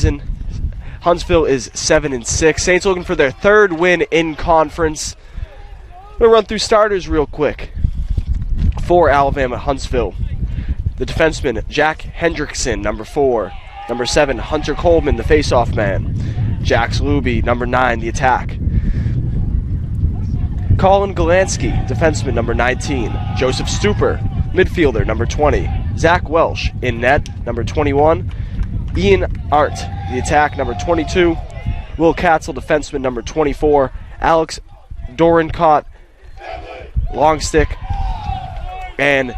season. Huntsville is 7-6. Saints looking for their third win in conference. I'm going to run through starters real quick for Alabama Huntsville. The defenseman, Jack Hendrickson, number 4. Number 7, Hunter Coleman, the faceoff man. Jax Luby, number 9, the attack. Colin Galansky, defenseman, number 19. Joseph Stuper, midfielder, number 20. Zach Welsh, in net, number 21. Ian Art, the attack, number 22. Will Katzel, defenseman, number 24. Alex Dorincott, long stick. And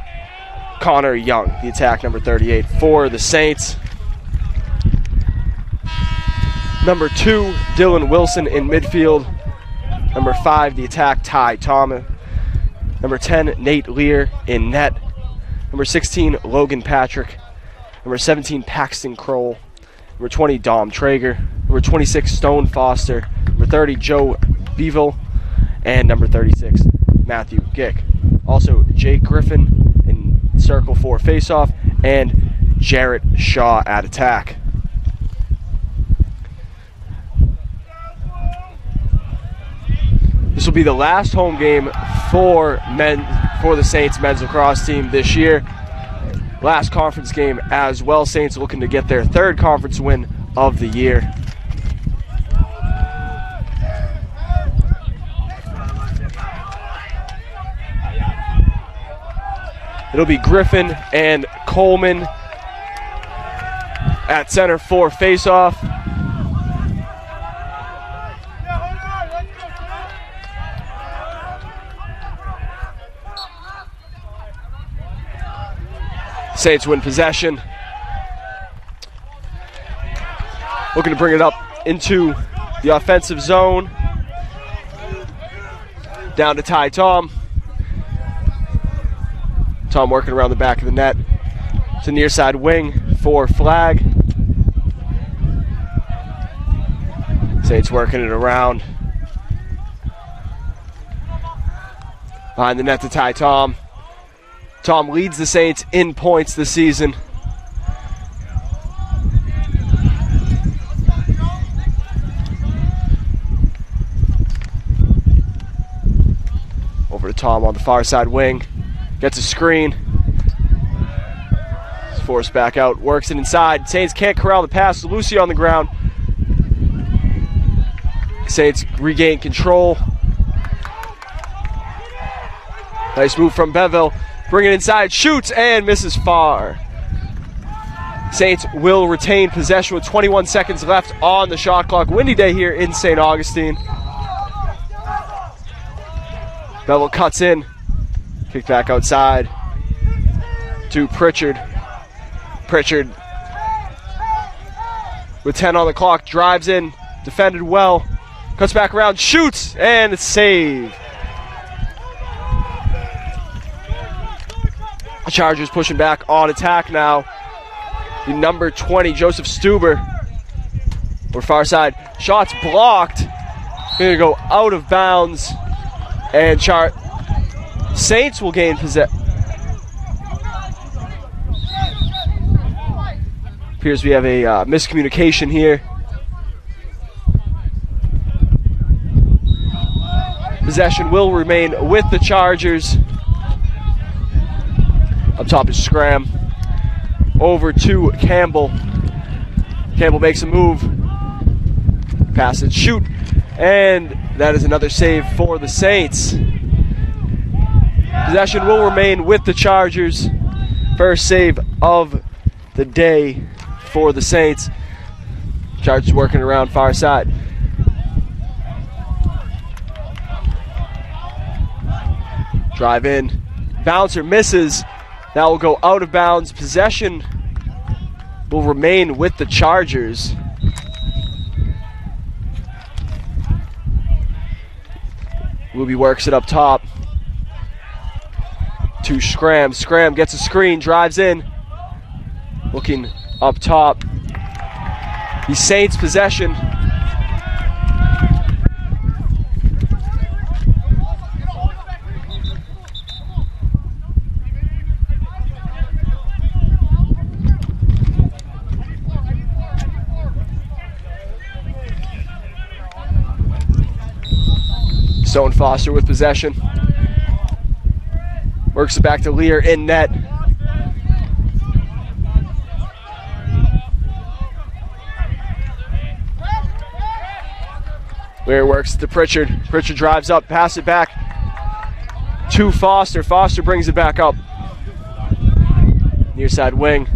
Connor Young, the attack, number 38 for the Saints. Number 2, Dylan Wilson in midfield. Number 5, the attack, Ty Thomas. Number 10, Nate Lear in net. Number 16, Logan Patrick. Number 17, Paxton Kroll. Number 20, Dom Traeger. Number 26, Stone Foster. Number 30, Joe Beeville. And number 36, Matthew Gick. Also, Jake Griffin in circle for faceoff, and Jarrett Shaw at attack. This will be the last home game for the Saints men's lacrosse team this year. Last conference game as well. Saints looking to get their third conference win of the year. It'll be Griffin and Coleman at center for faceoff. Saints win possession. Looking to bring it up into the offensive zone. Down to Ty Tom. Tom working around the back of the net. It's a near side wing for Flag. Saints working it around. Behind the net to Ty Tom. Tom leads the Saints in points this season. Over to Tom on the far side wing. Gets a screen. It's forced back out. Works it inside. Saints can't corral the pass. Lucy on the ground. Saints regain control. Nice move from Beville. Bring it inside. Shoots and misses far. Saints will retain possession with 21 seconds left on the shot clock. Windy day here in St. Augustine. Beville cuts in. Kick back outside to Pritchard. Pritchard with 10 on the clock, drives in, defended well, cuts back around, shoots, and it's saved. The Chargers pushing back on attack now. The number 20, Joseph Stuber. Or far side. Shots blocked. Going to go out of bounds. And Saints will gain possession. Appears we have a miscommunication here. Possession will remain with the Chargers. Up top is Scram. Over to Campbell. Campbell makes a move. Pass and shoot. And that is another save for the Saints. Possession will remain with the Chargers. First save of the day for the Saints. Chargers working around far side. Drive in. Bouncer misses. Now will go out of bounds. Possession will remain with the Chargers. Ruby works it up top to Scram. Scram gets a screen, drives in. Looking up top. The Saints possession. Stone Foster with possession. Works it back to Lear in net. Lear works to Pritchard. Pritchard drives up, pass it back to Foster. Foster brings it back up. Near side wing.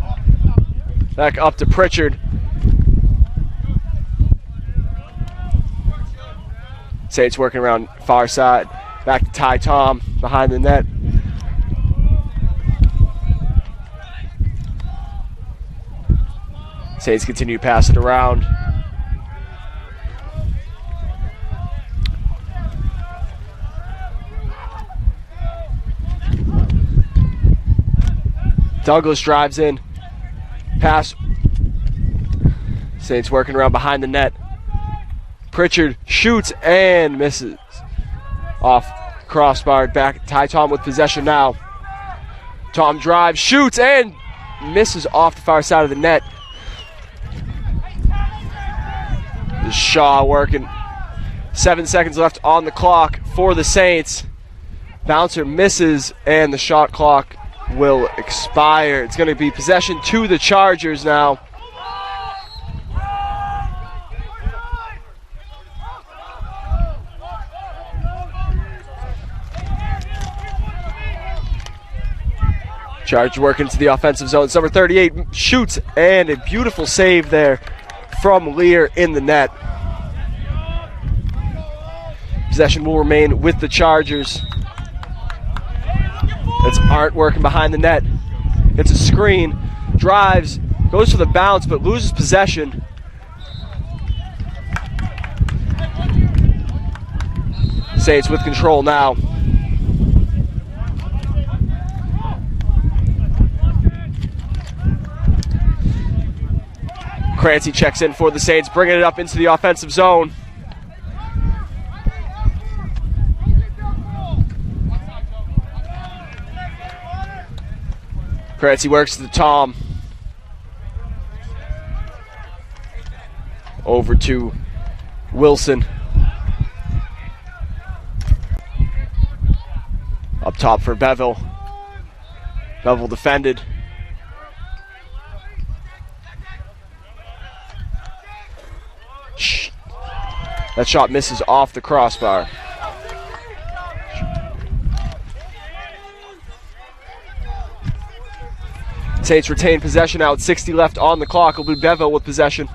Back up to Pritchard. Saints working around far side. Back to Ty Tom behind the net. Saints continue to pass it around. Douglas drives in. Pass. Saints working around behind the net. Pritchard shoots and misses. Off crossbar. Back. Ty Tom with possession now. Tom drives, shoots, and misses off the far side of the net. Shaw working. 7 seconds left on the clock for the Saints. Bouncer misses, and the shot clock will expire. It's going to be possession to the Chargers now. Chargers working to the offensive zone. Number 38 shoots, and a beautiful save there from Lear in the net. Possession will remain with the Chargers. That's Arndt working behind the net. It's a screen, drives, goes for the bounce, but loses possession. Saints with control now. Crancy checks in for the Saints, bringing it up into the offensive zone. Crancy works to Tom. Over to Wilson. Up top for Bevel. Bevel defended. That shot misses off the crossbar. Saints retain possession now with 60 left on the clock. It'll be Bevel with possession.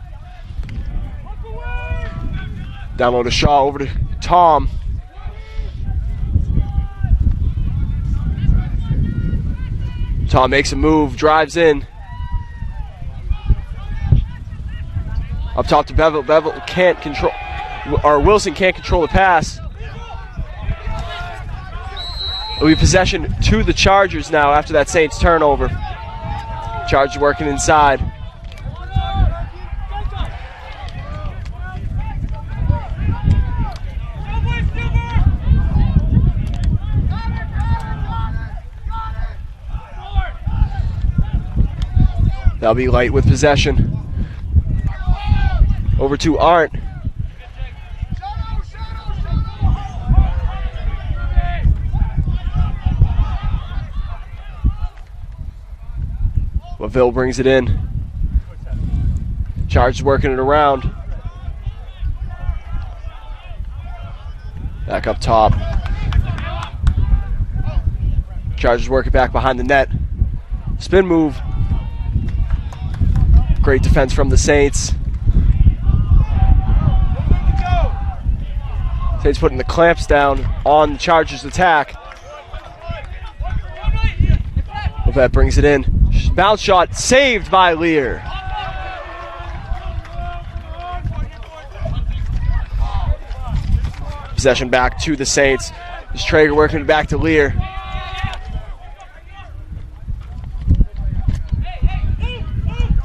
Down low to Shaw, over to Tom. Tom makes a move, drives in. Up top to Bevel. Bevel can't control, or Wilson can't control the pass. It'll be possession to the Chargers now after that Saints turnover. Chargers working inside. That'll be Light with possession. Over to Arndt. LaVille brings it in. Chargers working it around. Back up top. Chargers work it back behind the net. Spin move. Great defense from the Saints. Saints putting the clamps down on the Chargers' attack. Lovett brings it in. Bounce shot saved by Lear. Possession back to the Saints. This Traeger working it back to Lear.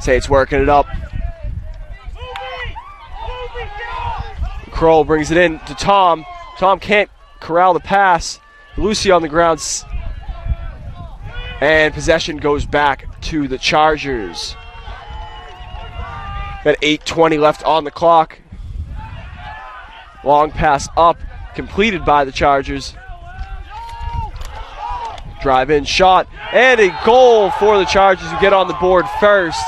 Saints working it up. Kroll brings it in to Tom. Tom can't corral the pass. Lucy on the ground. And possession goes back to the Chargers. Got 8:20 left on the clock. Long pass up completed by the Chargers. Drive in shot and a goal for the Chargers, who get on the board first.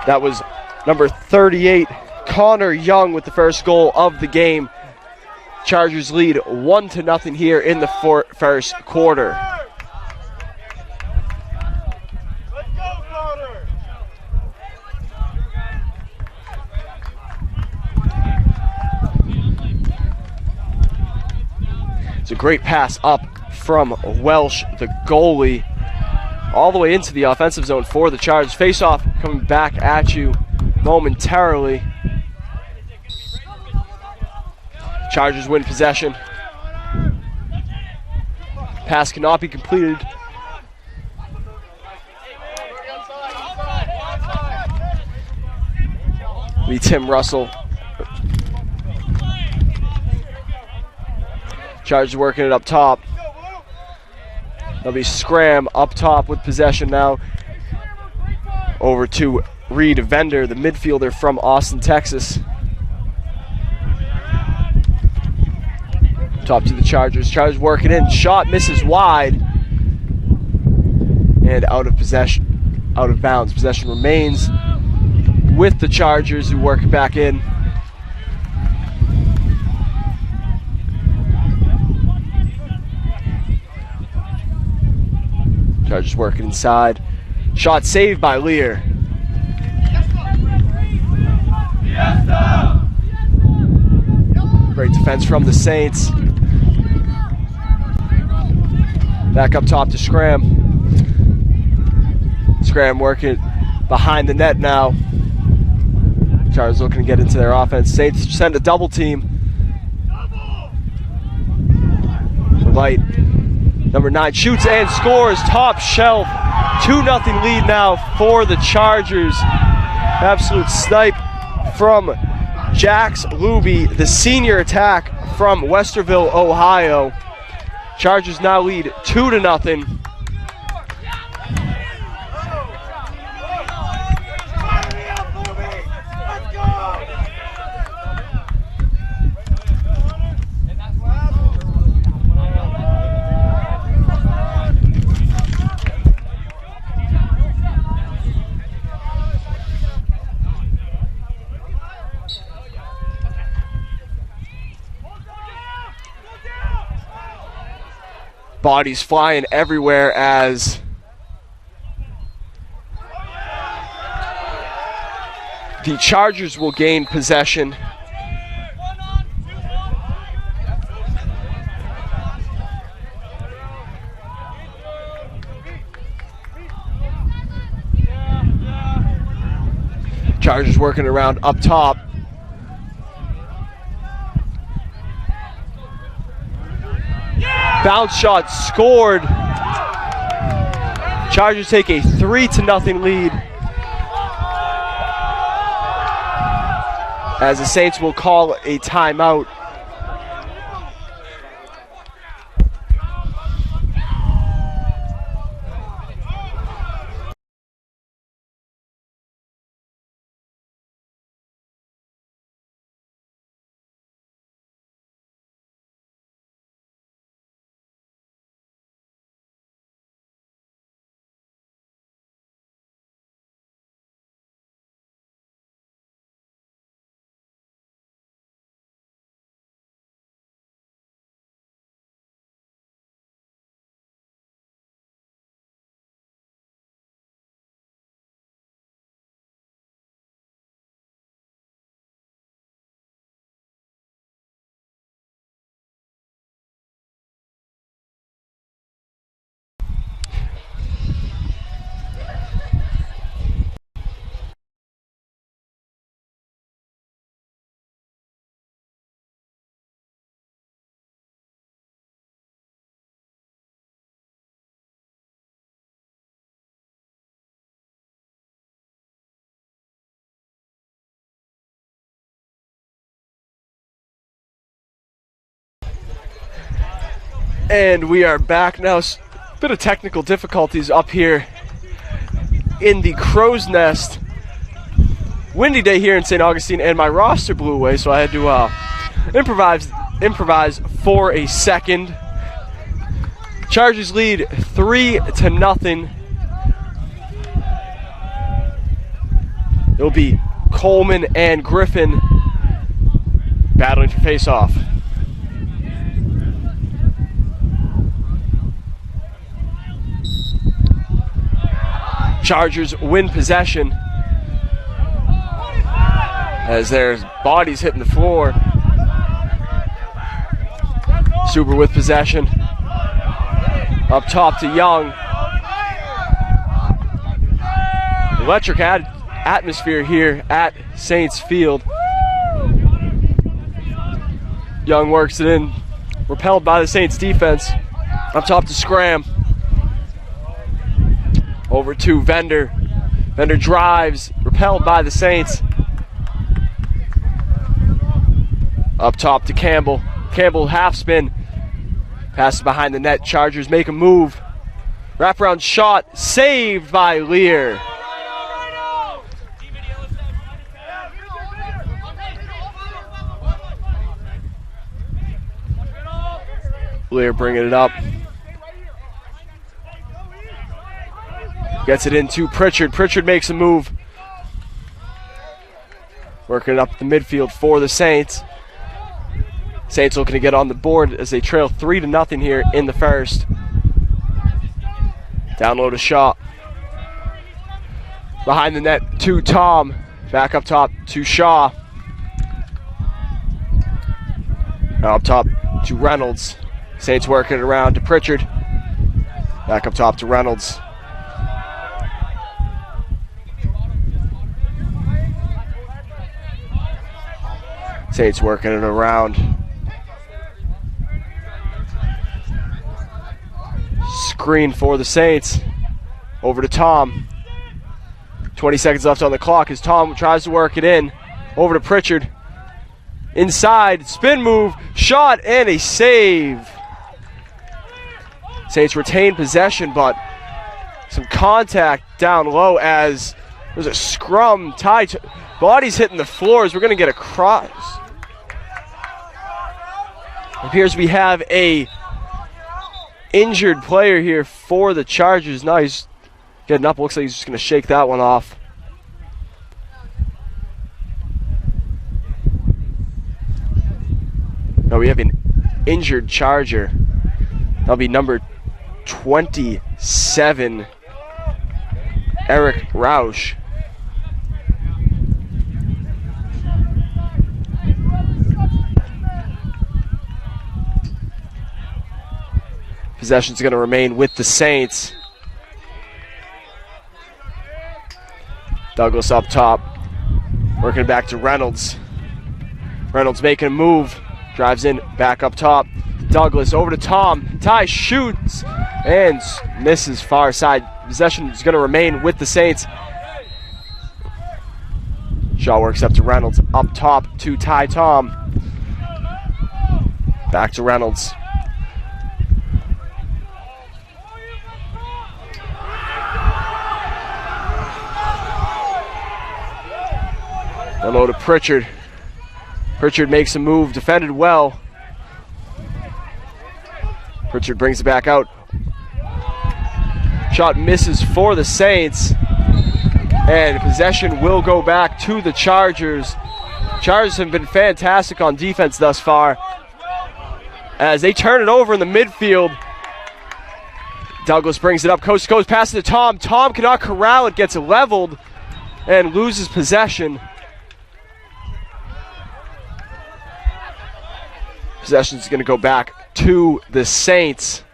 That was number 38, Connor Young, with the first goal of the game. Chargers lead 1-0 here in the first quarter. Let's go, Connor! It's a great pass up from Welsh, the goalie, all the way into the offensive zone for the Chargers. Face-off coming back at you momentarily. Chargers win possession. Pass cannot be completed. Be Tim Russell. Chargers working it up top. That'll be Scram up top with possession now. Over to Reed Vender, the midfielder from Austin, Texas. Top to the Chargers. Chargers working in. Shot misses wide. And out of possession. Out of bounds. Possession remains with the Chargers, who work it back in. Chargers working inside. Shot saved by Lear. Great defense from the Saints. Back up top to Scram. Scram working behind the net now. Chargers looking to get into their offense. Saints send a double team. Light, number 9, shoots and scores. Top shelf. 2-0 lead now for the Chargers. Absolute snipe from Jax Luby, the senior attack from Westerville, Ohio. Chargers now lead 2-0. Bodies flying everywhere as the Chargers will gain possession. Chargers working around up top. Bounce shot scored. Chargers take a 3-0 lead, as the Saints will call a timeout. And we are back now. Bit of technical difficulties up here in the Crow's Nest. Windy day here in St. Augustine, and my roster blew away, so I had to improvise for a second. Chargers lead 3-0. It'll be Coleman and Griffin battling for face-off. Chargers win possession as their bodies hitting the floor. Super with possession. Up top to Young. Electric atmosphere here at Saints Field. Young works it in, repelled by the Saints defense. Up top to Scram. Over to Vendor. Vendor drives, repelled by the Saints. Up top to Campbell. Campbell half spin. Passes behind the net. Chargers make a move. Wraparound shot saved by Lear. Lear bringing it up. Gets it into Pritchard. Pritchard makes a move. Working it up the midfield for the Saints. Saints looking to get on the board as they trail 3-0 here in the first. Down low to Shaw. Behind the net to Tom. Back up top to Shaw. Now up top to Reynolds. Saints working it around to Pritchard. Back up top to Reynolds. Saints working it around. Screen for the Saints. Over to Tom. 20 seconds left on the clock as Tom tries to work it in. Over to Pritchard. Inside, spin move, shot, and a save. Saints retain possession, but some contact down low as there's a scrum. Bodies hitting the floors. We're going to get a cross. It appears we have a injured player here for the Chargers. Now he's getting up. Looks like he's just going to shake that one off. No, we have an injured Charger. That'll be number 27, Eric Roush. Possession's going to remain with the Saints. Douglas up top. Working it back to Reynolds. Reynolds making a move. Drives in, back up top. Douglas over to Tom. Ty shoots and misses far side. Possession is going to remain with the Saints. Shaw works up to Reynolds. Up top to Ty Tom. Back to Reynolds. Hello to Pritchard. Pritchard makes a move, defended well. Pritchard brings it back out. Shot misses for the Saints. And possession will go back to the Chargers. Chargers have been fantastic on defense thus far, as they turn it over in the midfield. Douglas brings it up coast to coast, passes to Tom. Tom cannot corral it, gets leveled, and loses possession. Possession is going to go back to the Saints.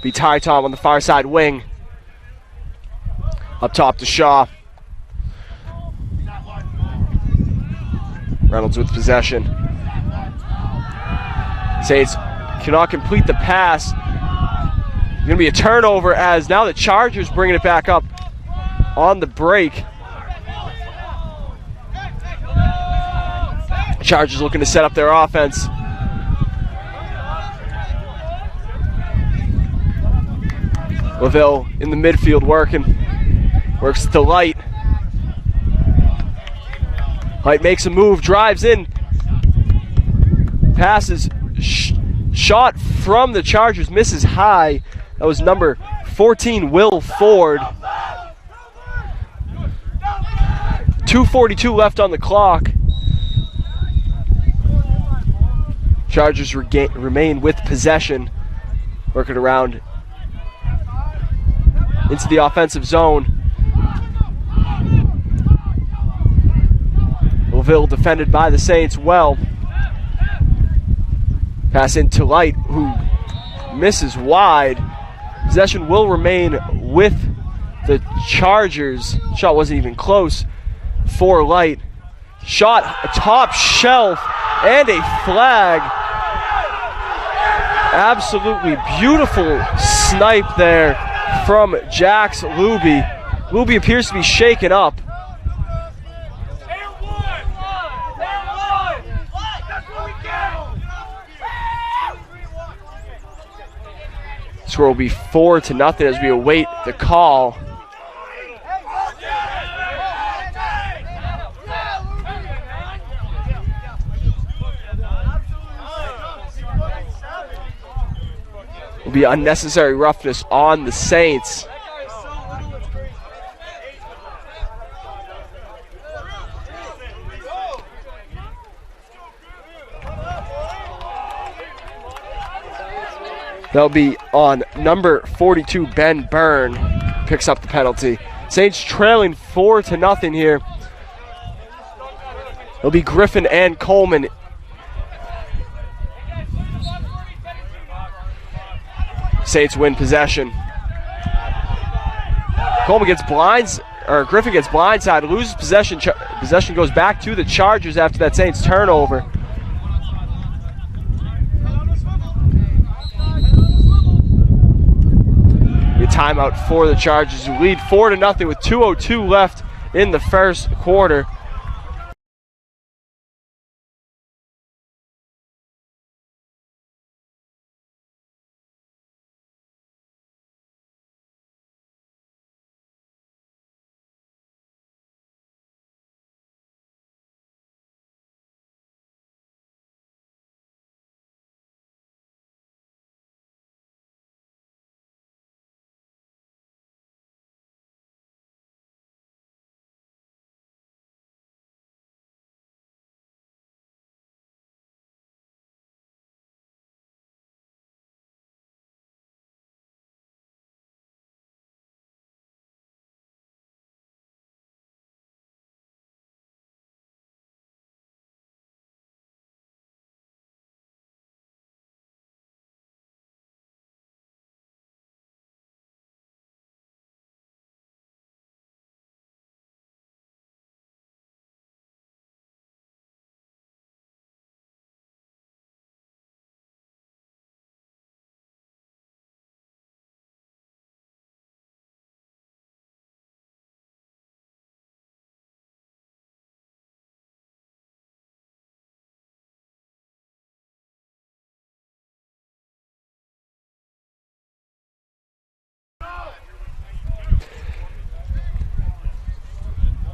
Be Ty Tom on the far side wing. Up top to Shaw. Reynolds with possession. Saints cannot complete the pass. It's going to be a turnover as now the Chargers bringing it back up on the break. Chargers looking to set up their offense. Laville in the midfield working. Works to Light. Light makes a move, drives in. Passes Shot from the Chargers misses high. That was number 14, Will Ford. 2:42 left on the clock. Chargers remain with possession. Working around into the offensive zone. Louisville defended by the Saints well. Pass into Light, who misses wide. Possession will remain with the Chargers. Shot wasn't even close for Light. Shot top shelf and a flag. Absolutely beautiful snipe there from Jax Luby. Luby appears to be shaken up. Score will be 4-0 as we await the call. Will be unnecessary roughness on the Saints. That'll be on number 42, Ben Byrne, picks up the penalty. Saints trailing 4-0 here. It'll be Griffin and Coleman. Saints win possession. Coleman gets Griffin gets blindside, loses possession. Possession goes back to the Chargers after that Saints turnover. Timeout for the Chargers, who lead 4-0 with 2:02 left in the first quarter.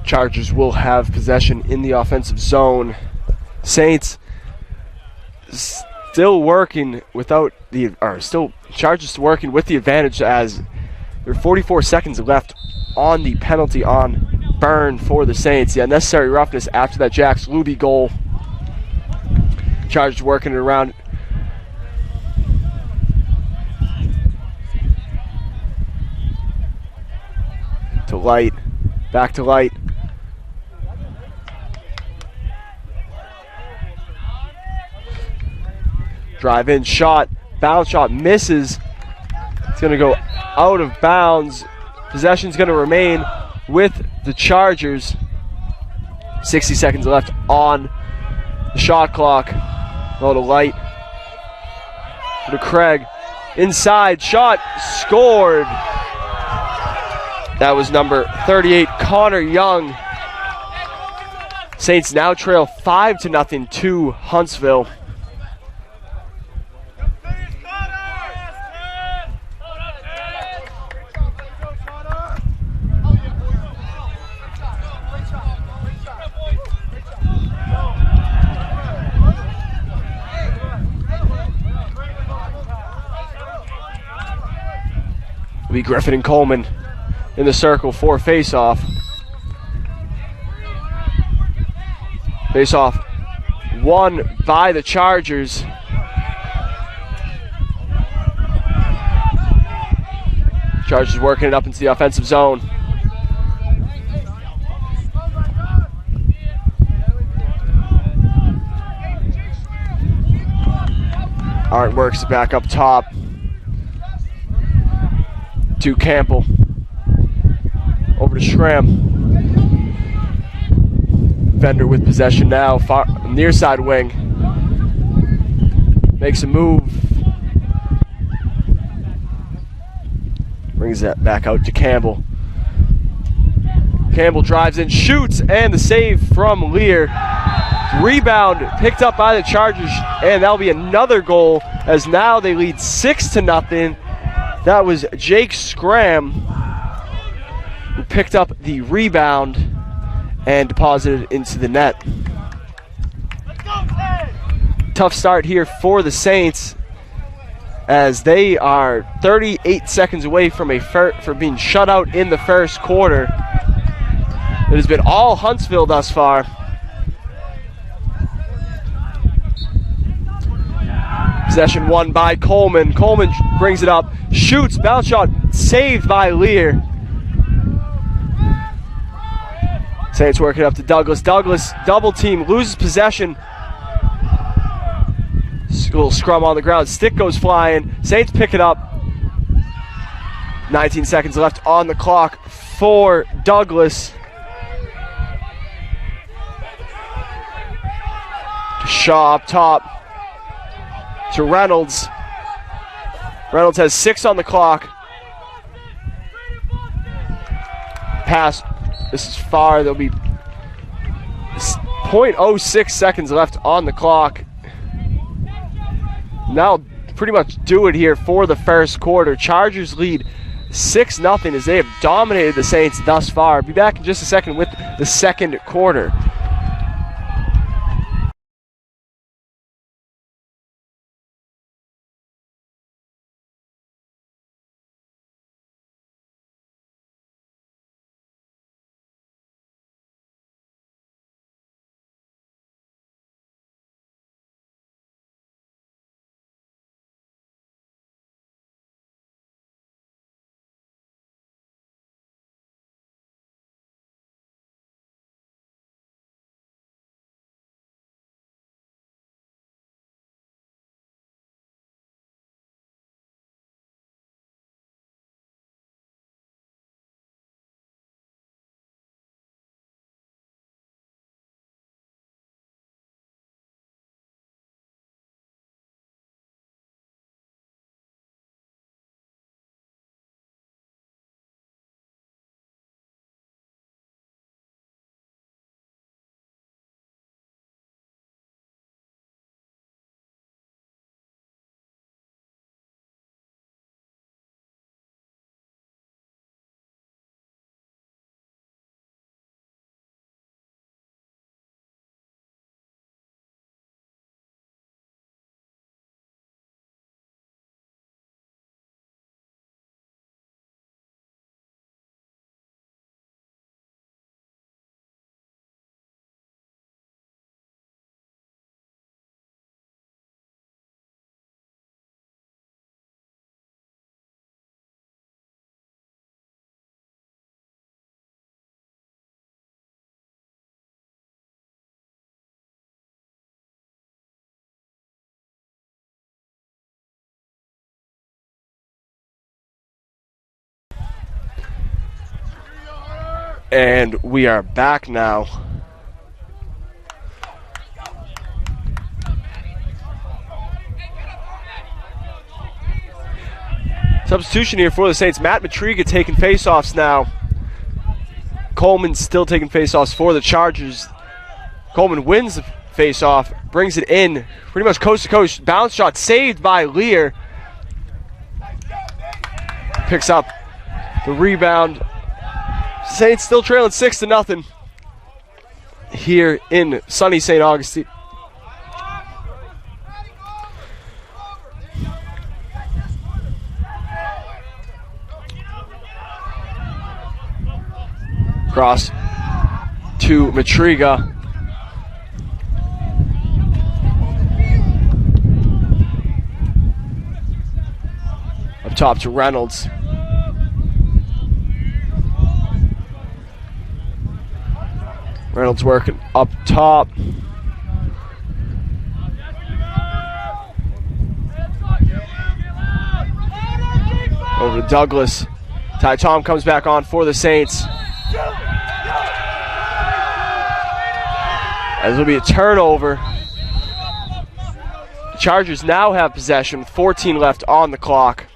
Chargers will have possession in the offensive zone. Saints still working Chargers working with the advantage as there are 44 seconds left on the penalty on Byrne for the Saints. The unnecessary roughness after that Jax Luby goal. Chargers working it around. To Light. Back to Light. Drive in shot, bounce shot misses. It's going to go out of bounds. Possession's going to remain with the Chargers. 60 seconds left on the shot clock. Oh, to Light. To Craig. Inside shot, scored. That was number 38, Connor Young. Saints now trail 5-0 to Huntsville. be Griffin and Coleman in the circle for face-off. Face-off won by the Chargers. Chargers working it up into the offensive zone. Art works back up top to Campbell. Over to Schramm. Fender with possession now, far near side wing. Makes a move. Brings that back out to Campbell. Campbell drives in, shoots, and the save from Lear. Rebound picked up by the Chargers, and that'll be another goal as now they lead 6-0. That was Jake Schramm who picked up the rebound and deposited into the net. Tough start here for the Saints as they are 38 seconds away from being shut out in the first quarter. It has been all Huntsville thus far. Possession won by Coleman. Coleman brings it up, shoots, bounce shot, saved by Lear. Saints working up to Douglas. Douglas double team, loses possession. Little scrum on the ground, stick goes flying. Saints pick it up. 19 seconds left on the clock for Douglas. Shaw up top to Reynolds. Reynolds has 6 on the clock. Pass. This is far. There'll be 0.06 seconds left on the clock. Now pretty much do it here for the first quarter. Chargers lead 6-0 as they have dominated the Saints thus far. Be back in just a second with the second quarter. And we are back now. Substitution here for the Saints. Matt Matriga taking faceoffs now. Coleman still taking faceoffs for the Chargers. Coleman wins the faceoff, brings it in, pretty much coast to coast. Bounce shot saved by Lear. Picks up the rebound. Saints still trailing 6-0 here in sunny St. Augustine. Cross to Matriga. Up top to Reynolds. Reynolds working up top. Over to Douglas. Ty Tom comes back on for the Saints. As will be a turnover. The Chargers now have possession with 14 left on the clock.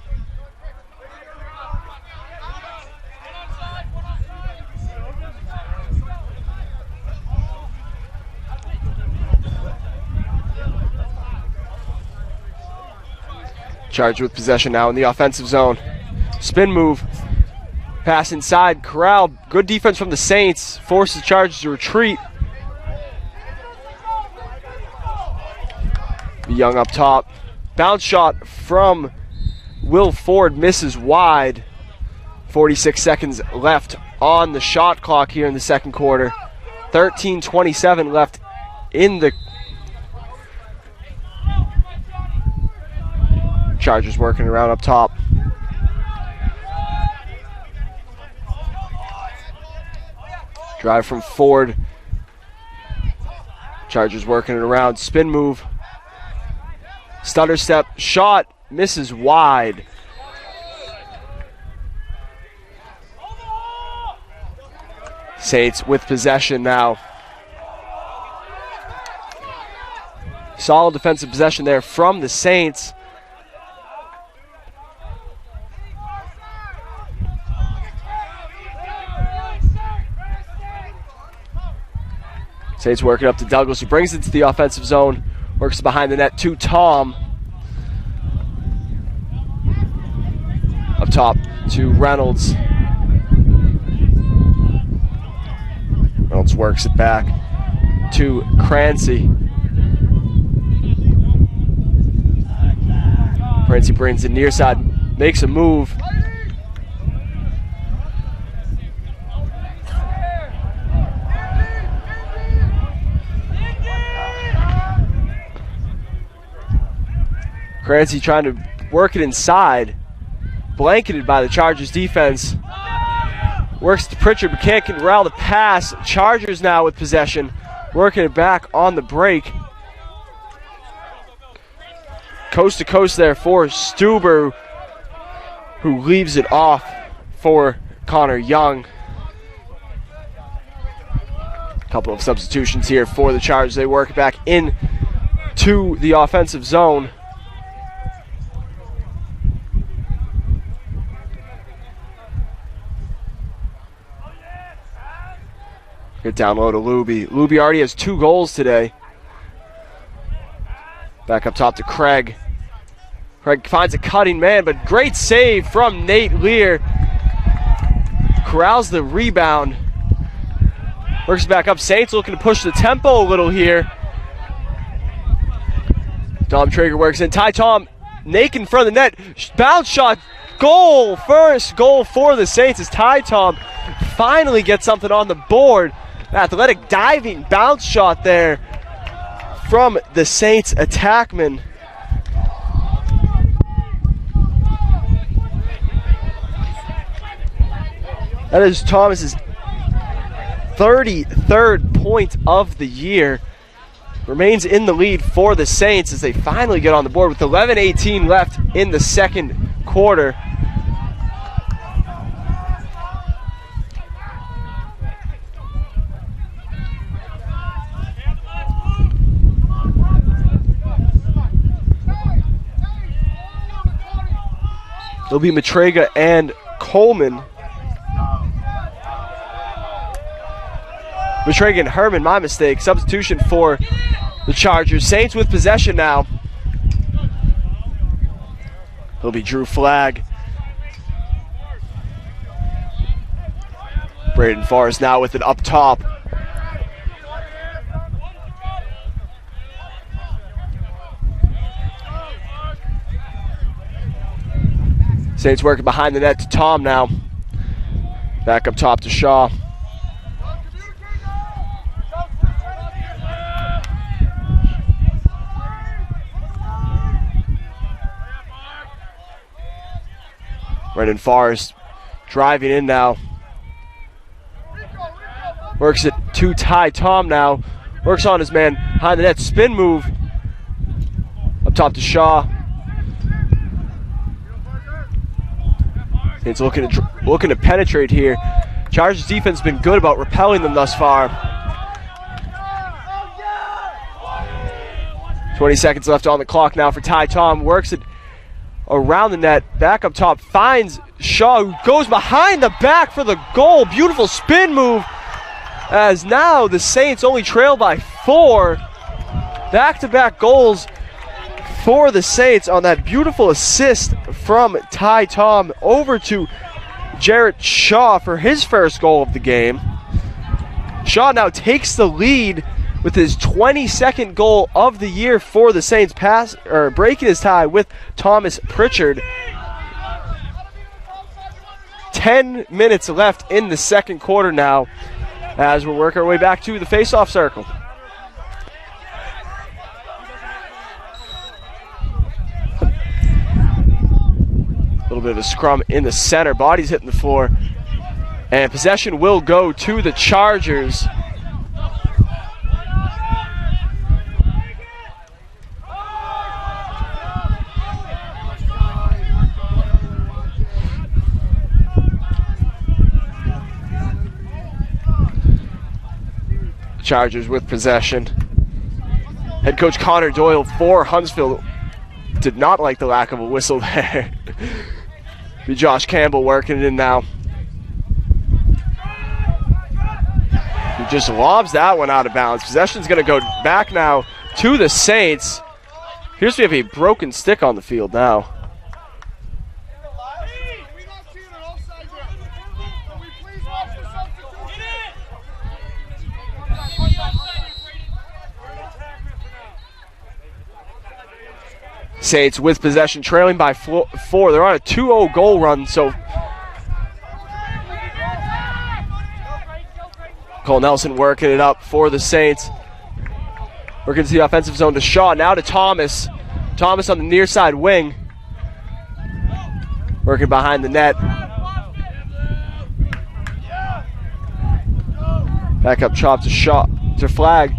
Chargers with possession now in the offensive zone. Spin move. Pass inside. Corral. Good defense from the Saints. Forces the Chargers to retreat. Young up top. Bounce shot from Will Ford misses wide. 46 seconds left on the shot clock here in the second quarter. 13:27 left in the Chargers working around up top. Drive from Ford. Chargers working it around. Spin move. Stutter step. Shot. Misses wide. Saints with possession now. Solid defensive possession there from the Saints. Saints working up to Douglas, who brings it to the offensive zone. Works behind the net to Tom. Up top to Reynolds. Reynolds works it back to Crancy. Crancy brings it near side, makes a move. Crancy trying to work it inside. Blanketed by the Chargers defense. Works to Pritchard, but can't corral the pass. Chargers now with possession. Working it back on the break. Coast to coast there for Stuber, who leaves it off for Connor Young. Couple of substitutions here for the Chargers. They work it back in to the offensive zone. Good down low to Luby. Luby already has 2 goals today. Back up top to Craig. Craig finds a cutting man, but great save from Nate Lear. Corrals the rebound. Works back up. Saints looking to push the tempo a little here. Dom Traeger works in. Ty Tom naked in front of the net. Bounce shot. Goal. First goal for the Saints as Ty Tom finally gets something on the board. Athletic diving bounce shot there from the Saints attackman. That is Thomas's 33rd point of the year. Remains in the lead for the Saints as they finally get on the board with 11:18 left in the second quarter. It'll be Matrega and Coleman. Matrega and Herman, my mistake. Substitution for the Chargers. Saints with possession now. It'll be Drew Flagg. Braden Forrest now with it up top. Saints working behind the net to Tom now. Back up top to Shaw. Brendan Forrest driving in now. Works it to Ty Tom now. Works on his man behind the net. Spin move. Up top to Shaw. It's looking to penetrate here. Chargers defense has been good about repelling them thus far. 20 seconds left on the clock now for Ty Tom. Works it around the net. Back up top. Finds Shaw, who goes behind the back for the goal. Beautiful spin move. As now the Saints only trail by 4. Back-to-back goals for the Saints on that beautiful assist from Ty Tom over to Jarrett Shaw for his first goal of the game. Shaw now takes the lead with his 22nd goal of the year for the Saints, breaking his tie with Thomas Pritchard. 10 minutes left in the second quarter now as we'll work our way back to the face-off circle. A little bit of a scrum in the center. Body's hitting the floor. And possession will go to the Chargers. Chargers with possession. Head coach Connor Doyle for Huntsville did not like the lack of a whistle there. Be Josh Campbell working it in now. He just lobs that one out of bounds. Possession's going to go back now to the Saints. Here's we have a broken stick on the field now. Saints with possession, trailing by 4. They're on a 2-0 goal run, so Cole Nelson working it up for the Saints. Working to the offensive zone to Shaw, now to Thomas. Thomas on the near side wing. Working behind the net. Back up chop to Shaw, to Flag.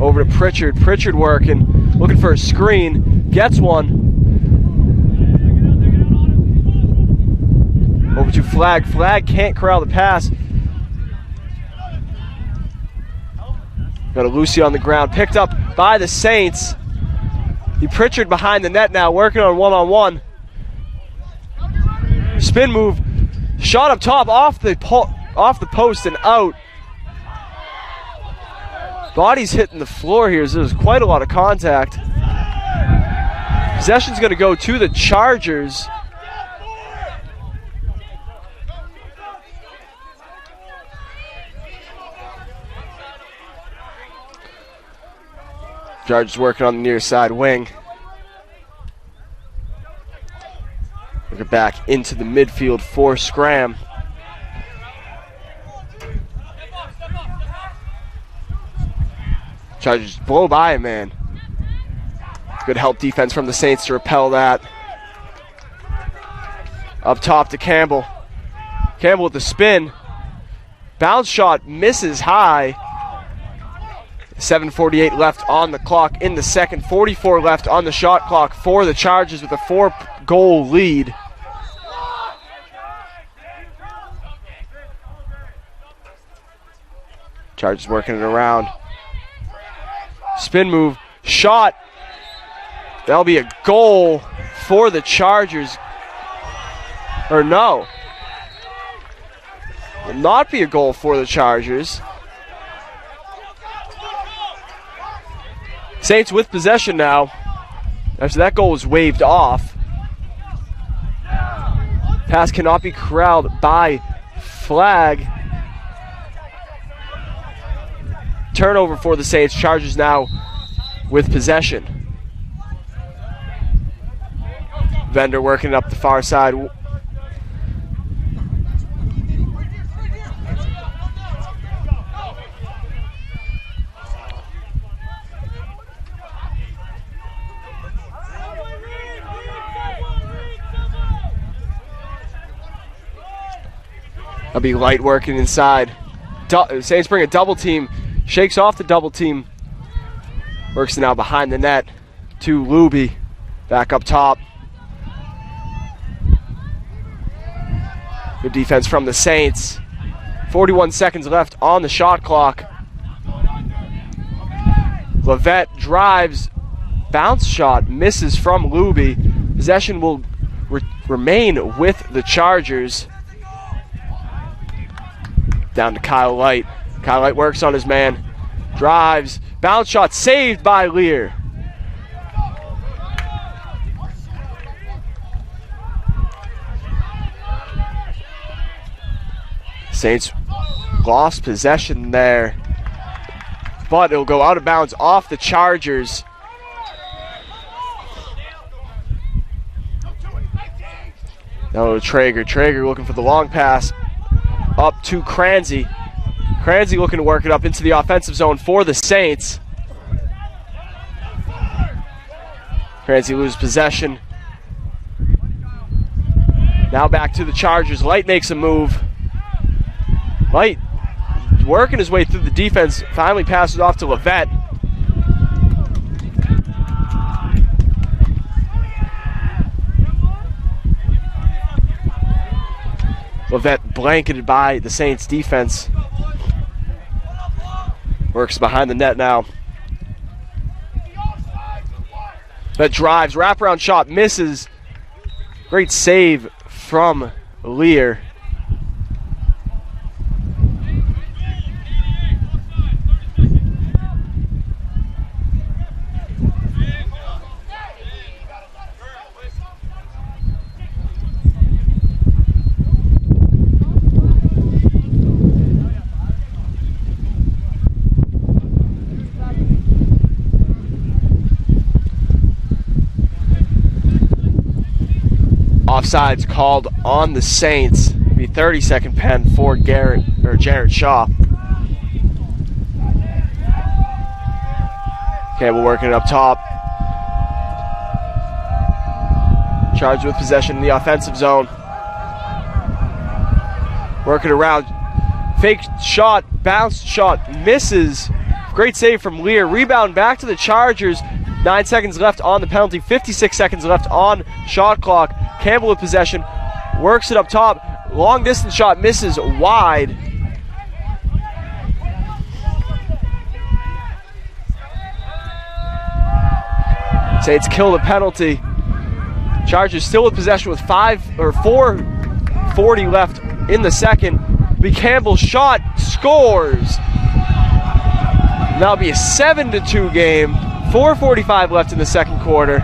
Over to Pritchard. Pritchard working, looking for a screen. Gets one. Over to Flag. Flag can't corral the pass. Got a Lucy on the ground. Picked up by the Saints. Pritchard behind the net now, working on one-on-one. Spin move. Shot up top, off the post and out. Body's hitting the floor here, so there's quite a lot of contact. Possession's going to go to the Chargers. Chargers working on the near side wing. Look it back into the midfield for Scram. Chargers blow by him, man. Good help defense from the Saints to repel that. Up top to Campbell. Campbell with the spin. Bounce shot misses high. 7:48 left on the clock in the second. 44 left on the shot clock for the Chargers with a 4-goal lead. Chargers working it around. Spin move, shot. That'll be a goal for the Chargers. Or no. Will not be a goal for the Chargers. Saints with possession now. After that goal was waved off. Pass cannot be corralled by Flag. Turnover for the Saints. Chargers now with possession. Vendor working up the far side. That'll be Light working inside. Saints bring a double team. Shakes off the double team. Works it now behind the net to Luby. Back up top. Good defense from the Saints. 41 seconds left on the shot clock. Levette drives. Bounce shot misses from Luby. Possession will remain with the Chargers. Down to Kyle Light. Kyle Light works on his man. Drives. Bounce shot saved by Lear. Saints lost possession there, but it'll go out of bounds off the Chargers. Now to Traeger. Traeger looking for the long pass up to Cransey. Cransey looking to work it up into the offensive zone for the Saints. Cransey loses possession. Now back to the Chargers. Light makes a move. Light working his way through the defense. Finally passes off to Levette. Levette blanketed by the Saints defense. Works behind the net now. That drives, wraparound shot, misses. Great save from Lear. Offsides called on the Saints. It'll be 30-second pen for Jared Shaw. Campbell working it up top. Charged with possession in the offensive zone. Working around. Fake shot, bounce shot, misses. Great save from Lear. Rebound back to the Chargers. 9 seconds left on the penalty. 56 seconds left on shot clock. Campbell with possession. Works it up top. Long distance shot misses wide. Saints kill the penalty. Chargers still with possession with 4:40 left in the second. Lee Campbell shot, scores. That'll be a 7-2 game. 4:45 left in the second quarter.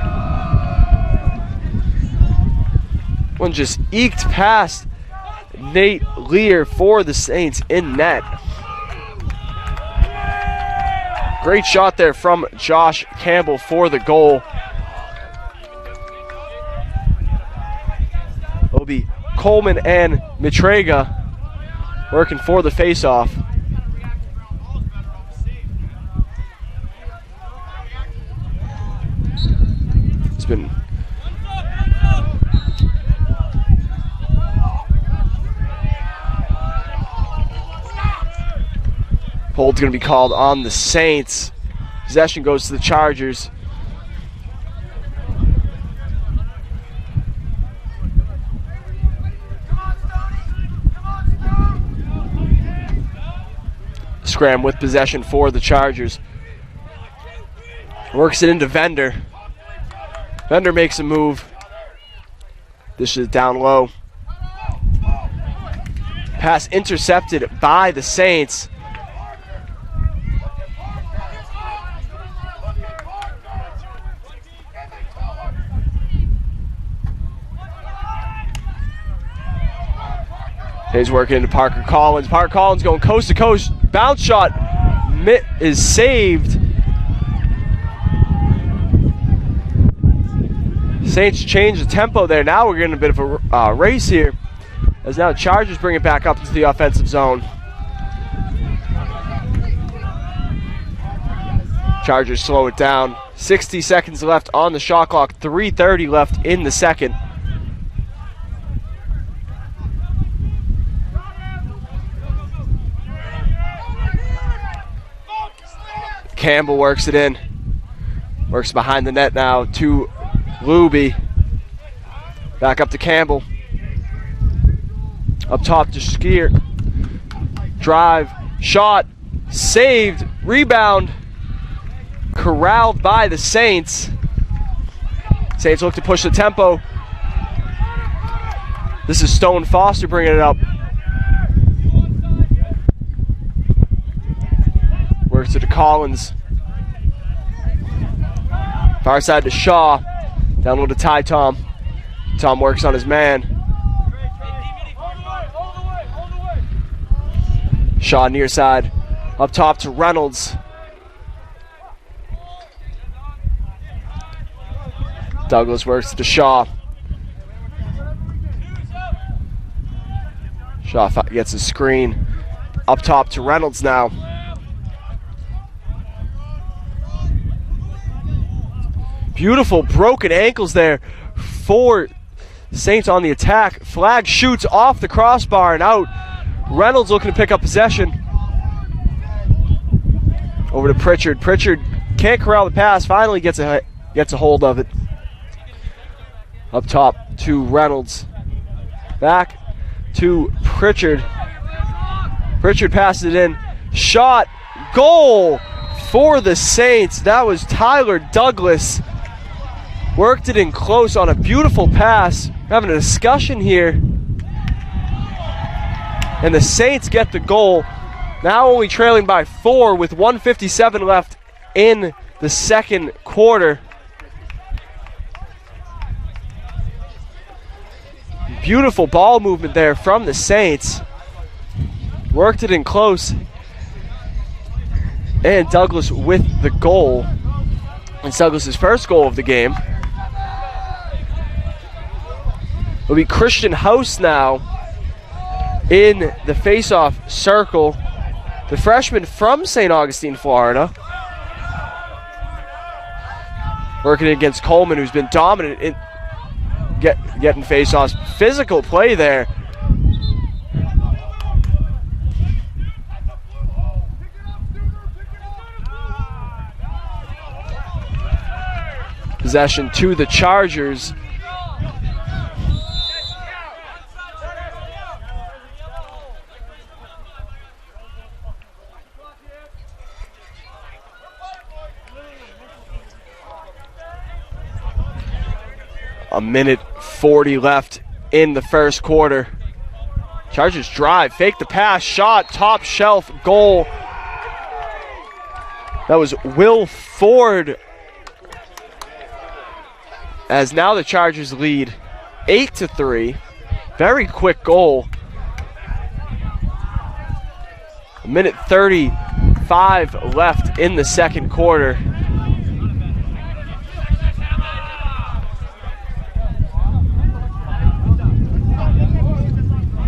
One just eked past Nate Lear for the Saints in net. Great shot there from Josh Campbell for the goal. It'll be Coleman and Mitrega working for the faceoff. It's been hold's going to be called on the Saints. Possession goes to the Chargers. Scram with possession for the Chargers. Works it into Vendor. Vendor makes a move. This is down low. Pass intercepted by the Saints. He's working into Parker Collins. Parker Collins going coast to coast. Bounce shot is saved. Saints change the tempo there. Now we're getting a bit of a race here, as now Chargers bring it back up into the offensive zone. Chargers slow it down. 60 seconds left on the shot clock. 3:30 left in the second. Campbell works it in. Works behind the net now to Luby. Back up to Campbell. Up top to Skier. Drive. Shot. Saved. Rebound. Corralled by the Saints. Saints look to push the tempo. This is Stone Foster bringing it up. Works it to Collins. Far side to Shaw. Down low to Ty Tom. Tom works on his man. Shaw near side. Up top to Reynolds. Douglas works to Shaw. Shaw gets a screen. Up top to Reynolds now. Beautiful broken ankles there for Saints on the attack. Flag shoots off the crossbar and out. Reynolds looking to pick up possession. Over to Pritchard. Pritchard can't corral the pass. Finally gets a hold of it. Up top to Reynolds. Back to Pritchard. Pritchard passes it in. Shot. Goal for the Saints. That was Tyler Douglas. Worked it in close on a beautiful pass. Having a discussion here. And the Saints get the goal. Now only trailing by 4 with 1:57 left in the second quarter. Beautiful ball movement there from the Saints. Worked it in close. And Douglas with the goal. It's Douglas' first goal of the game. It'll be Christian House now in the face-off circle. The freshman from St. Augustine, Florida. Working against Coleman, who's been dominant in getting face-offs. Physical play there. Possession to the Chargers. A minute 40 left in the first quarter. Chargers drive, fake the pass, shot, top shelf, goal. That was Will Ford. As now the Chargers lead 8-3. Very quick goal. A minute 35 left in the second quarter.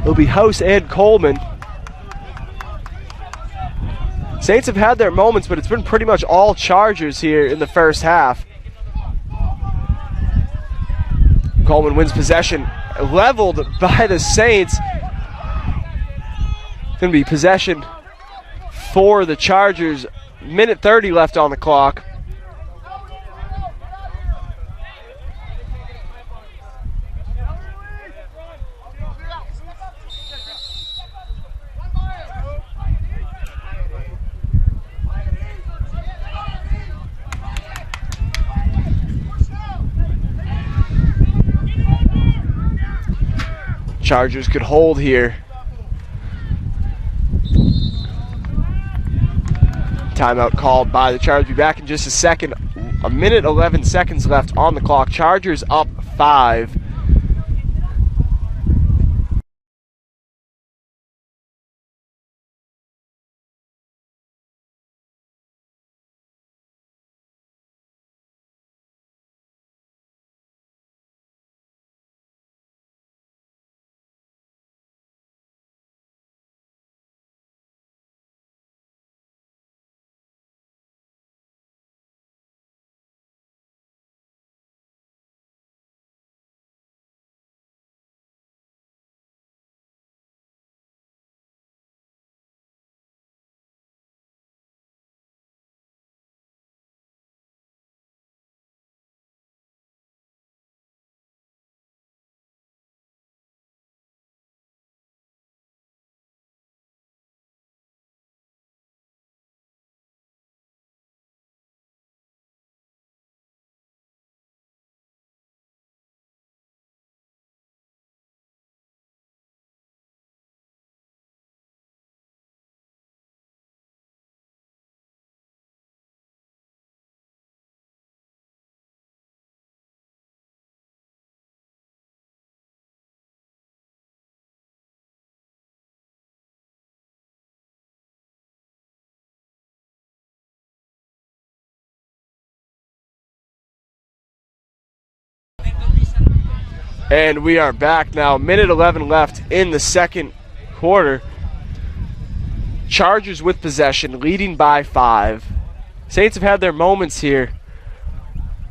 It'll be House and Coleman. Saints have had their moments, but it's been pretty much all Chargers here in the first half. Coleman wins possession, leveled by the Saints. Going to be possession for the Chargers. Minute 30 left on the clock. Chargers could hold here. Timeout called by the Chargers. Be back in just a second. A minute 11 seconds left on the clock. Chargers up 5. And we are back now. Minute 11 left in the second quarter. Chargers with possession, leading by 5. Saints have had their moments here,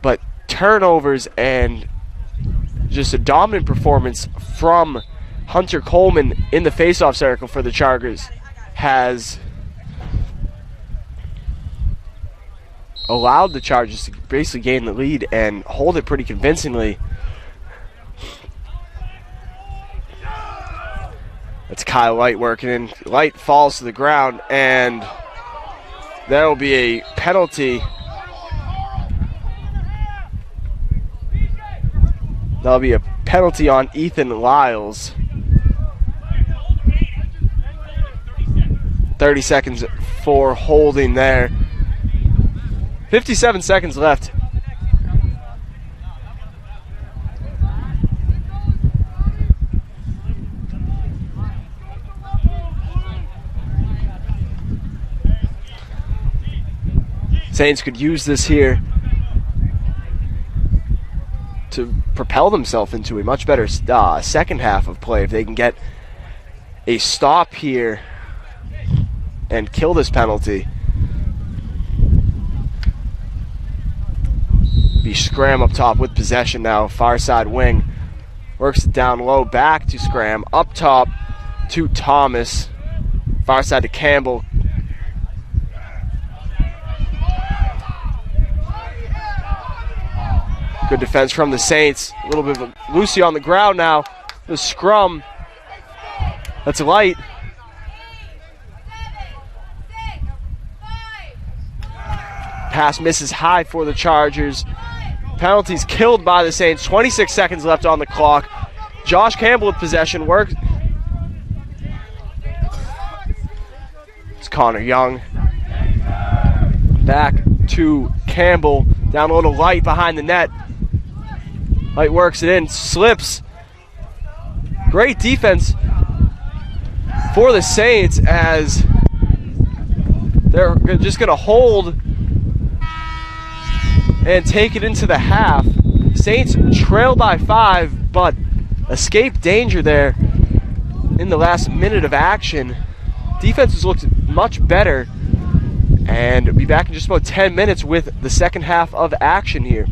but turnovers and just a dominant performance from Hunter Coleman in the faceoff circle for the Chargers has allowed the Chargers to basically gain the lead and hold it pretty convincingly. That's Kyle Light working in. Light falls to the ground, and there will be a penalty. That'll be a penalty on Ethan Lyles. 30 seconds for holding there. 57 seconds left. Saints could use this here to propel themselves into a much better second half of play if they can get a stop here and kill this penalty. Be Scram up top with possession now. Far side wing. Works it down low. Back to Scram. Up top to Thomas. Far side to Campbell. Good defense from the Saints. A little bit of a Lucy on the ground now. The scrum. That's Light. Pass misses high for the Chargers. Penalties killed by the Saints. 26 seconds left on the clock. Josh Campbell with possession. Works. It's Connor Young. Back to Campbell. Down a little Light behind the net. Light works it in. Slips. Great defense for the Saints as they're just going to hold and take it into the half. Saints trail by 5, but escape danger there in the last minute of action. Defense has looked much better, and we'll be back in just about 10 minutes with the second half of action here.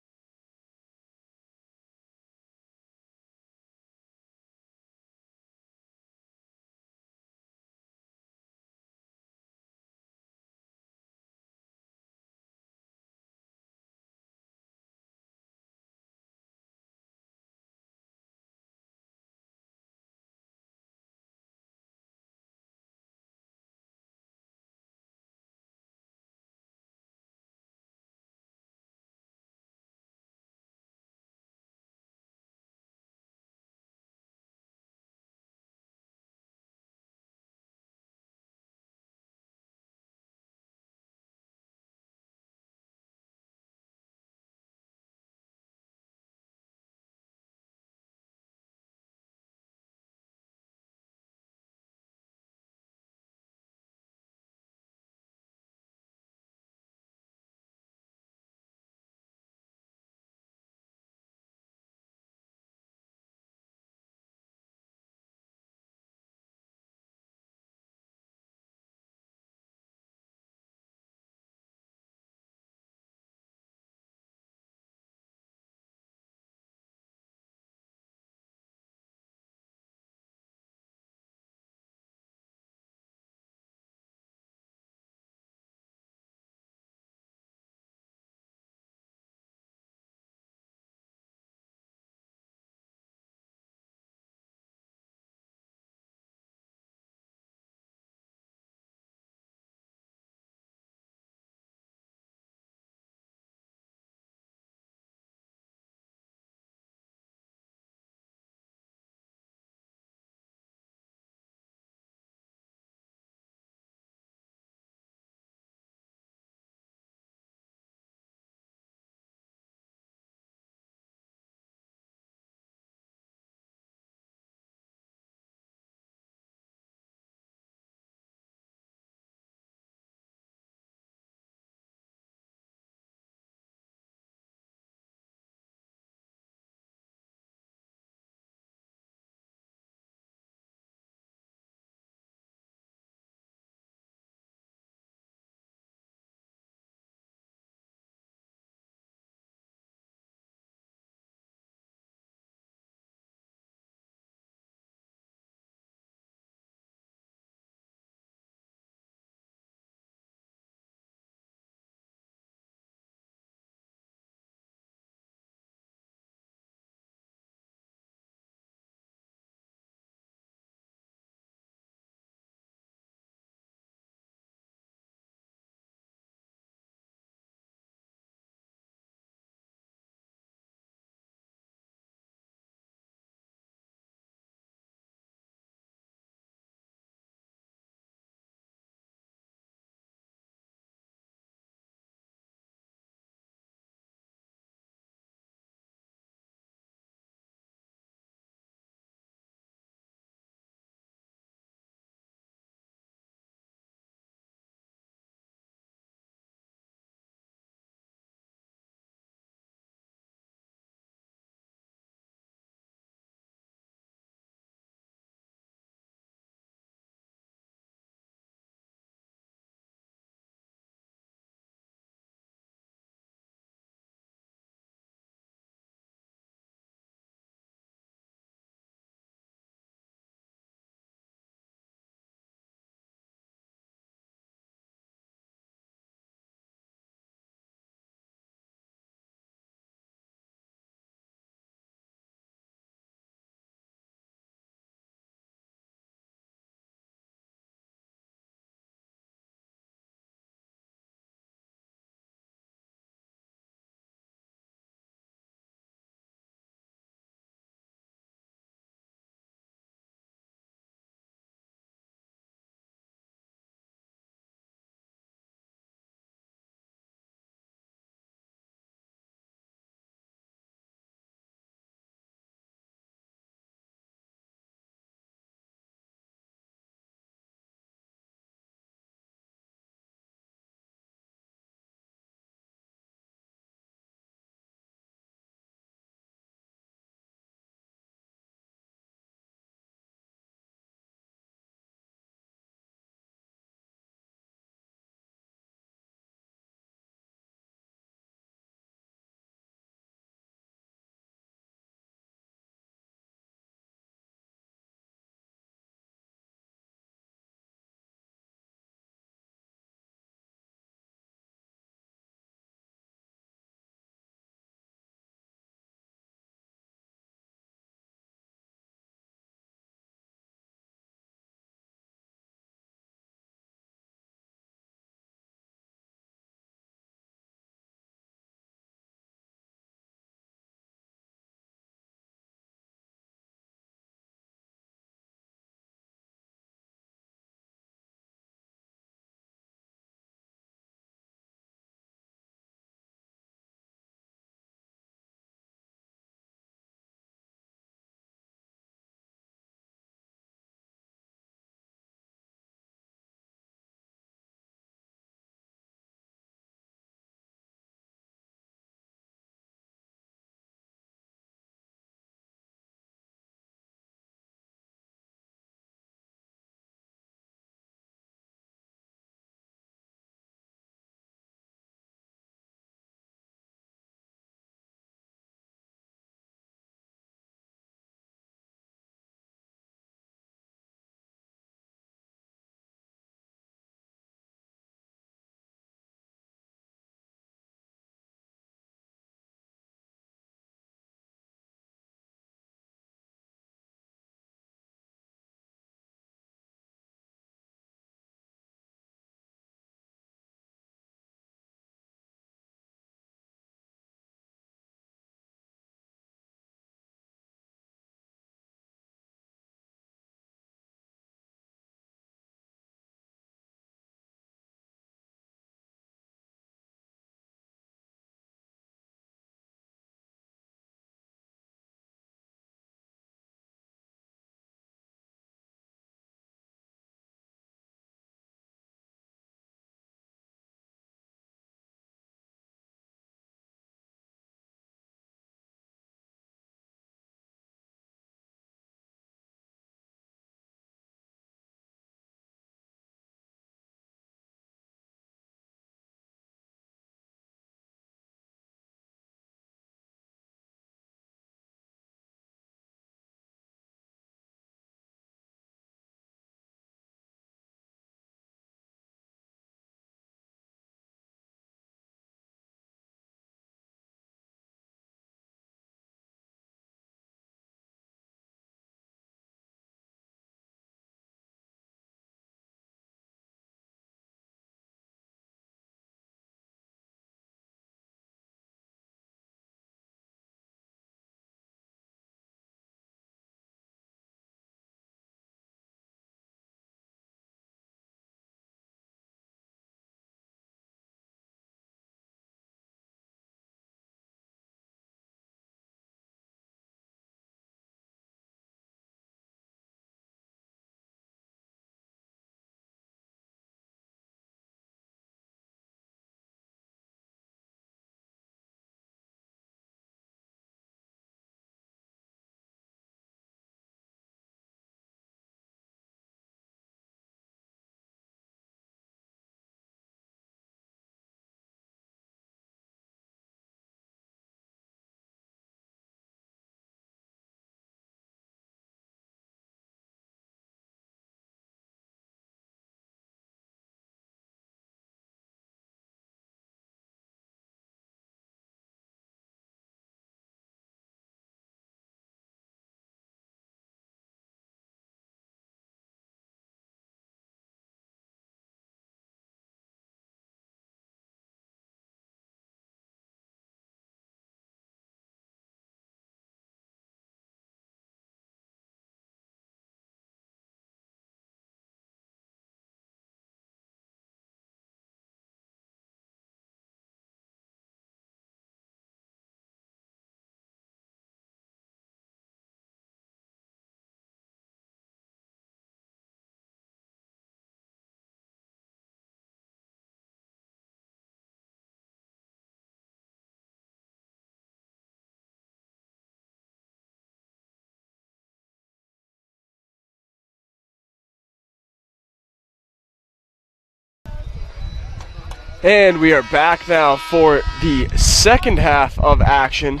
And we are back now for the second half of action.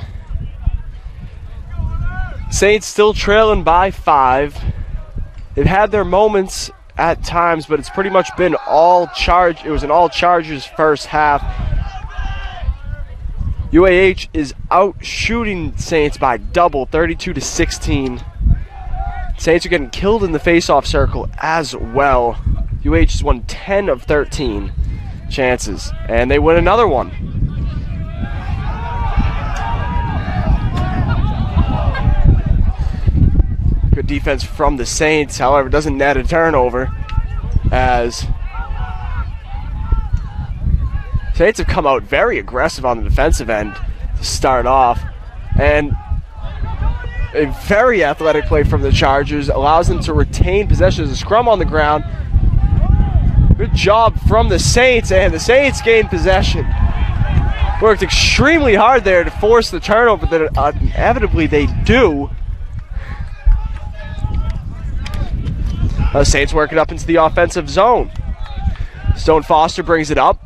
Saints still trailing by 5. They've had their moments at times, but it's pretty much been all charge. It was an all Chargers first half. UAH is out shooting Saints by double, 32-16. Saints are getting killed in the face-off circle as well. UAH has won 10 of 13 chances, and they win another one. Good defense from the Saints, however, doesn't net a turnover, as Saints have come out very aggressive on the defensive end to start off, and a very athletic play from the Chargers allows them to retain possession. There's a scrum on the ground. Good job from the Saints, and the Saints gain possession. Worked extremely hard there to force the turnover that inevitably they do. The Saints work it up into the offensive zone. Stone Foster brings it up.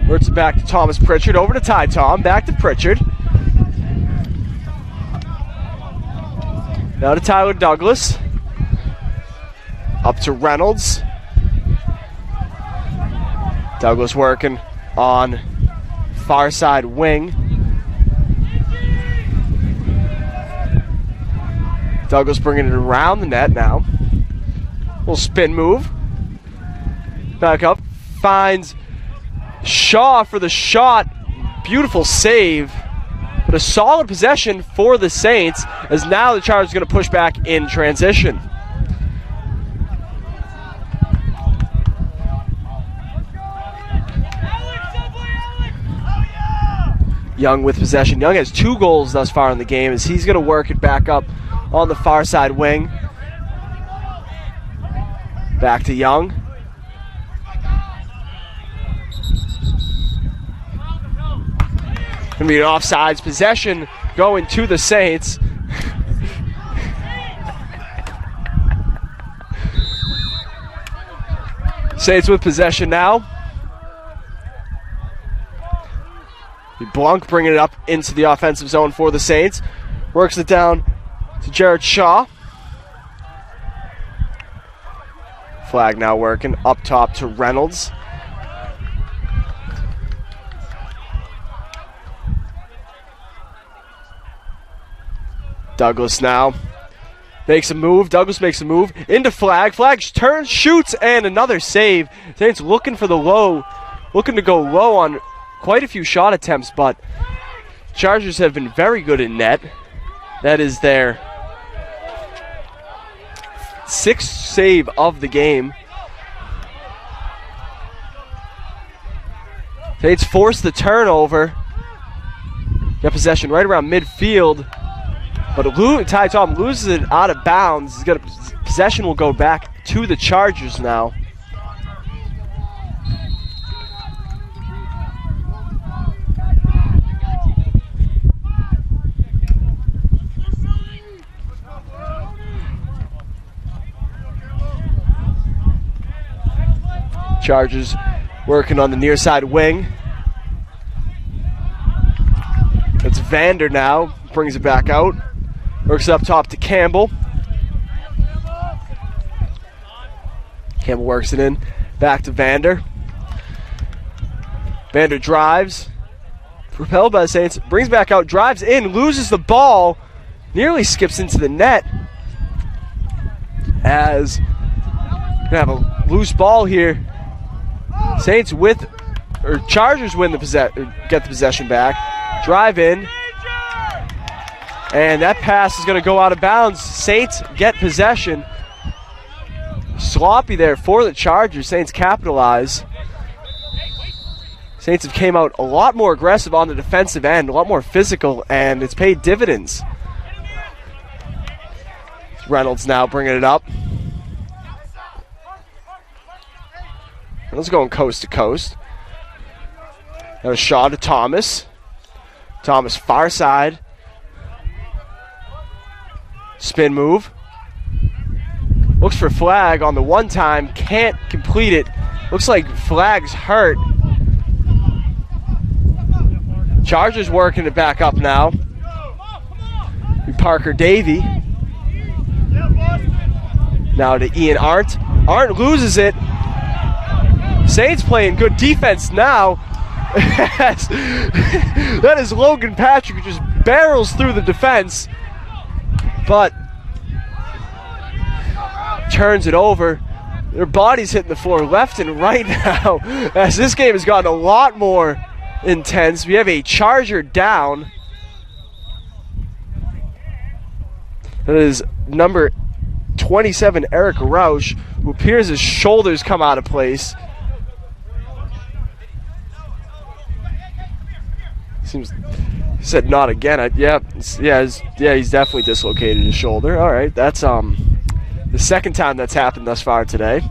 Works it back to Thomas Pritchard. Over to Ty Tom. Back to Pritchard. Now to Tyler Douglas. Up to Reynolds. Douglas working on far side wing. Douglas bringing it around the net now. Little spin move. Back up. Finds Shaw for the shot. Beautiful save. But a solid possession for the Saints, as now the Chargers are going to push back in transition. Young with possession. Young has 2 goals thus far in the game, as he's going to work it back up on the far side wing. Back to Young. Going to be an offsides possession going to the Saints. Saints with possession now. Blanc bringing it up into the offensive zone for the Saints. Works it down to Jared Shaw. Flag now working up top to Reynolds. Douglas now makes a move. Douglas makes a move into Flag. Flag turns, shoots, and another save. Saints looking for the low, looking to go low on quite a few shot attempts, but Chargers have been very good in net. That is their 6th save of the game. Saints force the turnover. Get possession right around midfield, but Ty Tom loses it out of bounds. Possession will go back to the Chargers now. Chargers working on the near side wing. It's Vander now. Brings it back out. Works up top to Campbell. Campbell works it in. Back to Vander. Vander drives. Propelled by the Saints. Brings back out. Drives in. Loses the ball. Nearly skips into the net. As we have a loose ball here. Saints Chargers win get the possession back. Drive in. And that pass is going to go out of bounds. Saints get possession. Sloppy there for the Chargers. Saints capitalize. Saints have came out a lot more aggressive on the defensive end, a lot more physical, and it's paid dividends. Reynolds now bringing it up. Reynolds going coast to coast. Now a shot to Thomas. Thomas far side. Spin move. Looks for Flag on the one time, can't complete it. Looks like Flag's hurt. Chargers working it back up now. Parker Davey. Now to Ian Arndt. Arndt loses it. Saints playing good defense now. That is Logan Patrick who just barrels through the defense, but turns it over. Their bodies hitting the floor left and right now as this game has gotten a lot more intense. We have a Charger down. That is number 27, Eric Roush, who appears his shoulders come out of place. Seems said not again. He's definitely dislocated his shoulder. All right, that's the second time that's happened thus far today.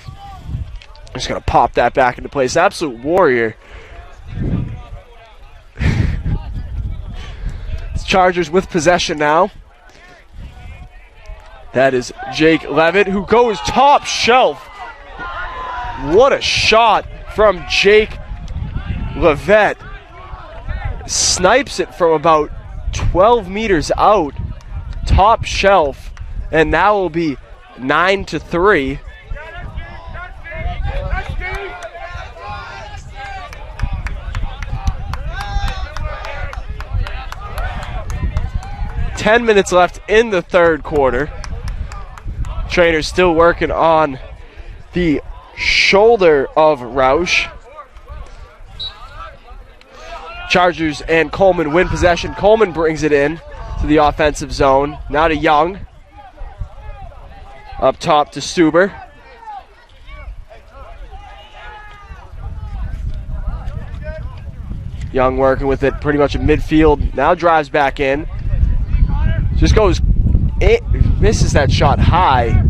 I'm just gonna pop that back into place. Absolute warrior. Chargers with possession now. That is Jake Levitt, who goes top shelf. What a shot from Jake Levitt. Snipes it from about 12 meters out, top shelf, and now will be 9-3. Ten minutes left in the third quarter. Trainer's still working on the shoulder of Roush. Chargers and Coleman win possession. Coleman brings it in to the offensive zone. Now to Young. Up top to Stuber. Young working with it pretty much in midfield. Now drives back in. Just goes, misses that shot high.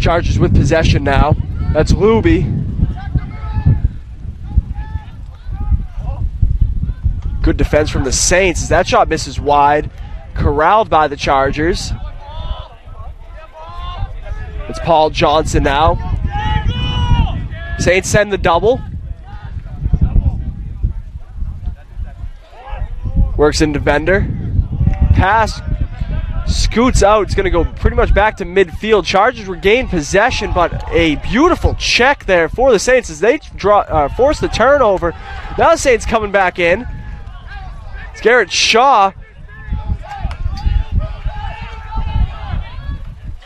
Chargers with possession now. That's Luby. Good defense from the Saints as that shot misses wide. Corralled by the Chargers. It's Paul Johnson now. Saints send the double. Works into Bender. Pass scoots out. It's going to go pretty much back to midfield. Chargers regain possession, but a beautiful check there for the Saints as they force the turnover. Now the Saints coming back in. It's Garrett Shaw.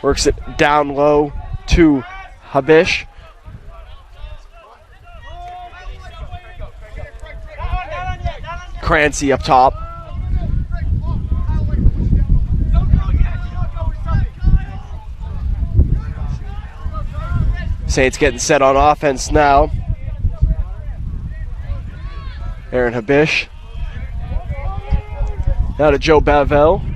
Works it down low to Habish. Crancy up top. Saints getting set on offense now. Aaron Habish. Now to Joe Bavell.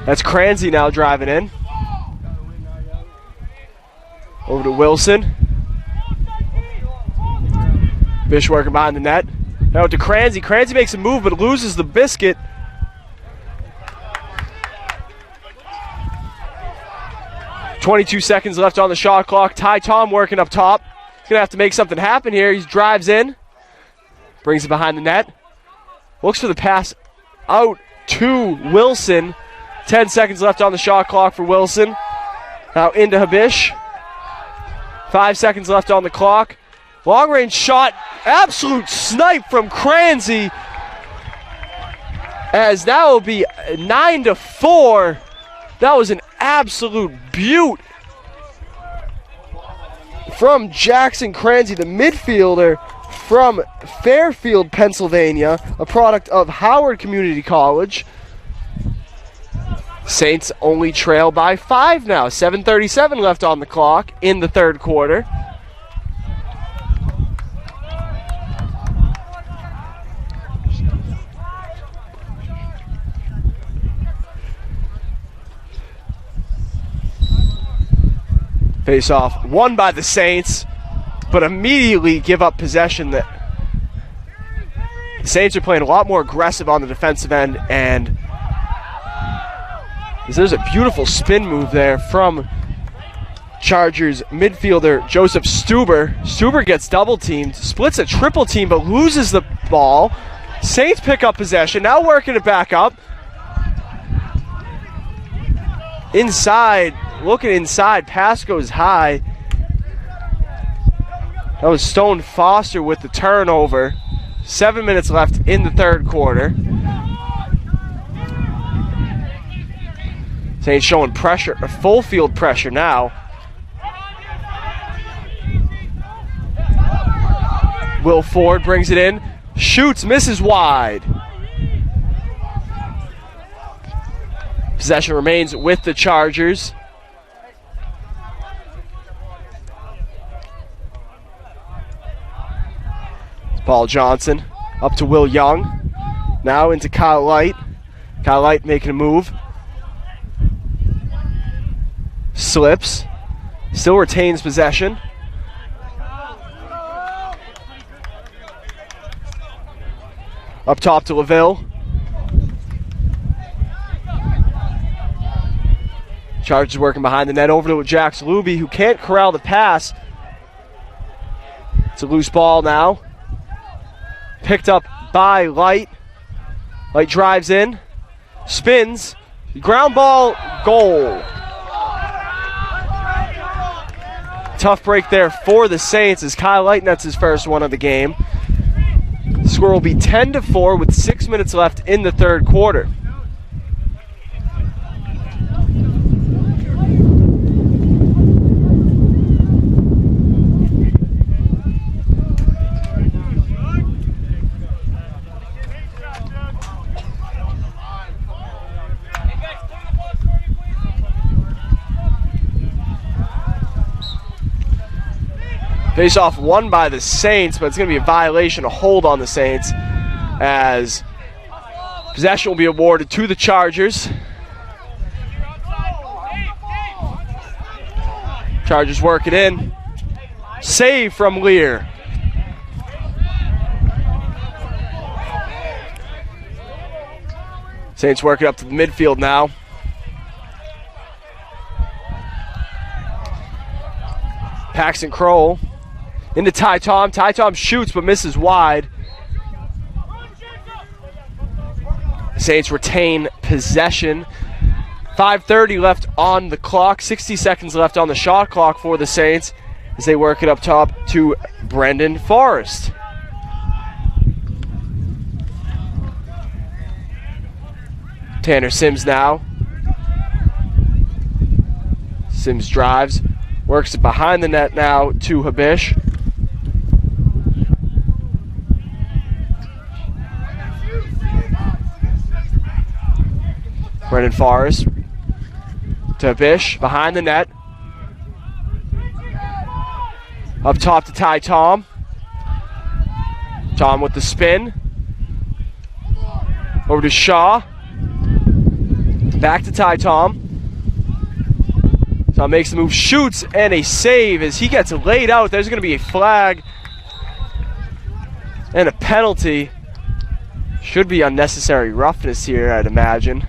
That's Cranzy now driving in. Over to Wilson. Bish working behind the net. Now to Cranzy. Cranzy makes a move but loses the biscuit. .22 seconds left on the shot clock. Ty Tom working up top. He's going to have to make something happen here. He drives in. Brings it behind the net. Looks for the pass out to Wilson. 10 seconds left on the shot clock for Wilson. Now into Habish. 5 seconds left on the clock. Long range shot. Absolute snipe from Cranzy. As that will be 9-4. That was an absolute beaut from Jackson Cranzy, the midfielder from Fairfield, Pennsylvania, a product of Howard Community College. Saints only trail by 5 now. 7:37 left on the clock in the third quarter. Face off won by the Saints, but immediately give up possession. That the Saints are playing a lot more aggressive on the defensive end, and there's a beautiful spin move there from Chargers midfielder Joseph Stuber. Stuber gets double teamed, splits a triple team, but loses the ball. Saints pick up possession, now working it back up. Inside, looking inside, pass goes high. That was Stone Foster with the turnover. 7 minutes left in the third quarter. Saints showing pressure, full field pressure now. Will Ford brings it in, shoots, misses wide. Possession remains with the Chargers. It's Paul Johnson up to Will Young. Now into Kyle Light. Kyle Light making a move. Slips. Still retains possession. Up top to LaVille. Chargers working behind the net, over to Jax Luby, who can't corral the pass. It's a loose ball now. Picked up by Light. Light drives in, spins, ground ball, goal. Tough break there for the Saints as Kyle Light nets his first one of the game. The score will be 10-4 with 6 minutes left in the third quarter. Face-off won by the Saints, but it's going to be a violation, a hold on the Saints, as possession will be awarded to the Chargers. Chargers work it in. Save from Lear. Saints work it up to the midfield now. Paxton Crowell into Ty Tom. Ty Tom shoots but misses wide. Saints retain possession. 5:30 left on the clock. 60 seconds left on the shot clock for the Saints as they work it up top to Brendan Forrest. Tanner Sims now. Sims drives. Works it behind the net now to Habish. Brendan Forrest to Habish, behind the net. Up top to Ty Tom. Tom with the spin. Over to Shaw. Back to Ty Tom. Tom makes the move, shoots, and a save as he gets laid out. There's going to be a flag and a penalty. Should be unnecessary roughness here, I'd imagine.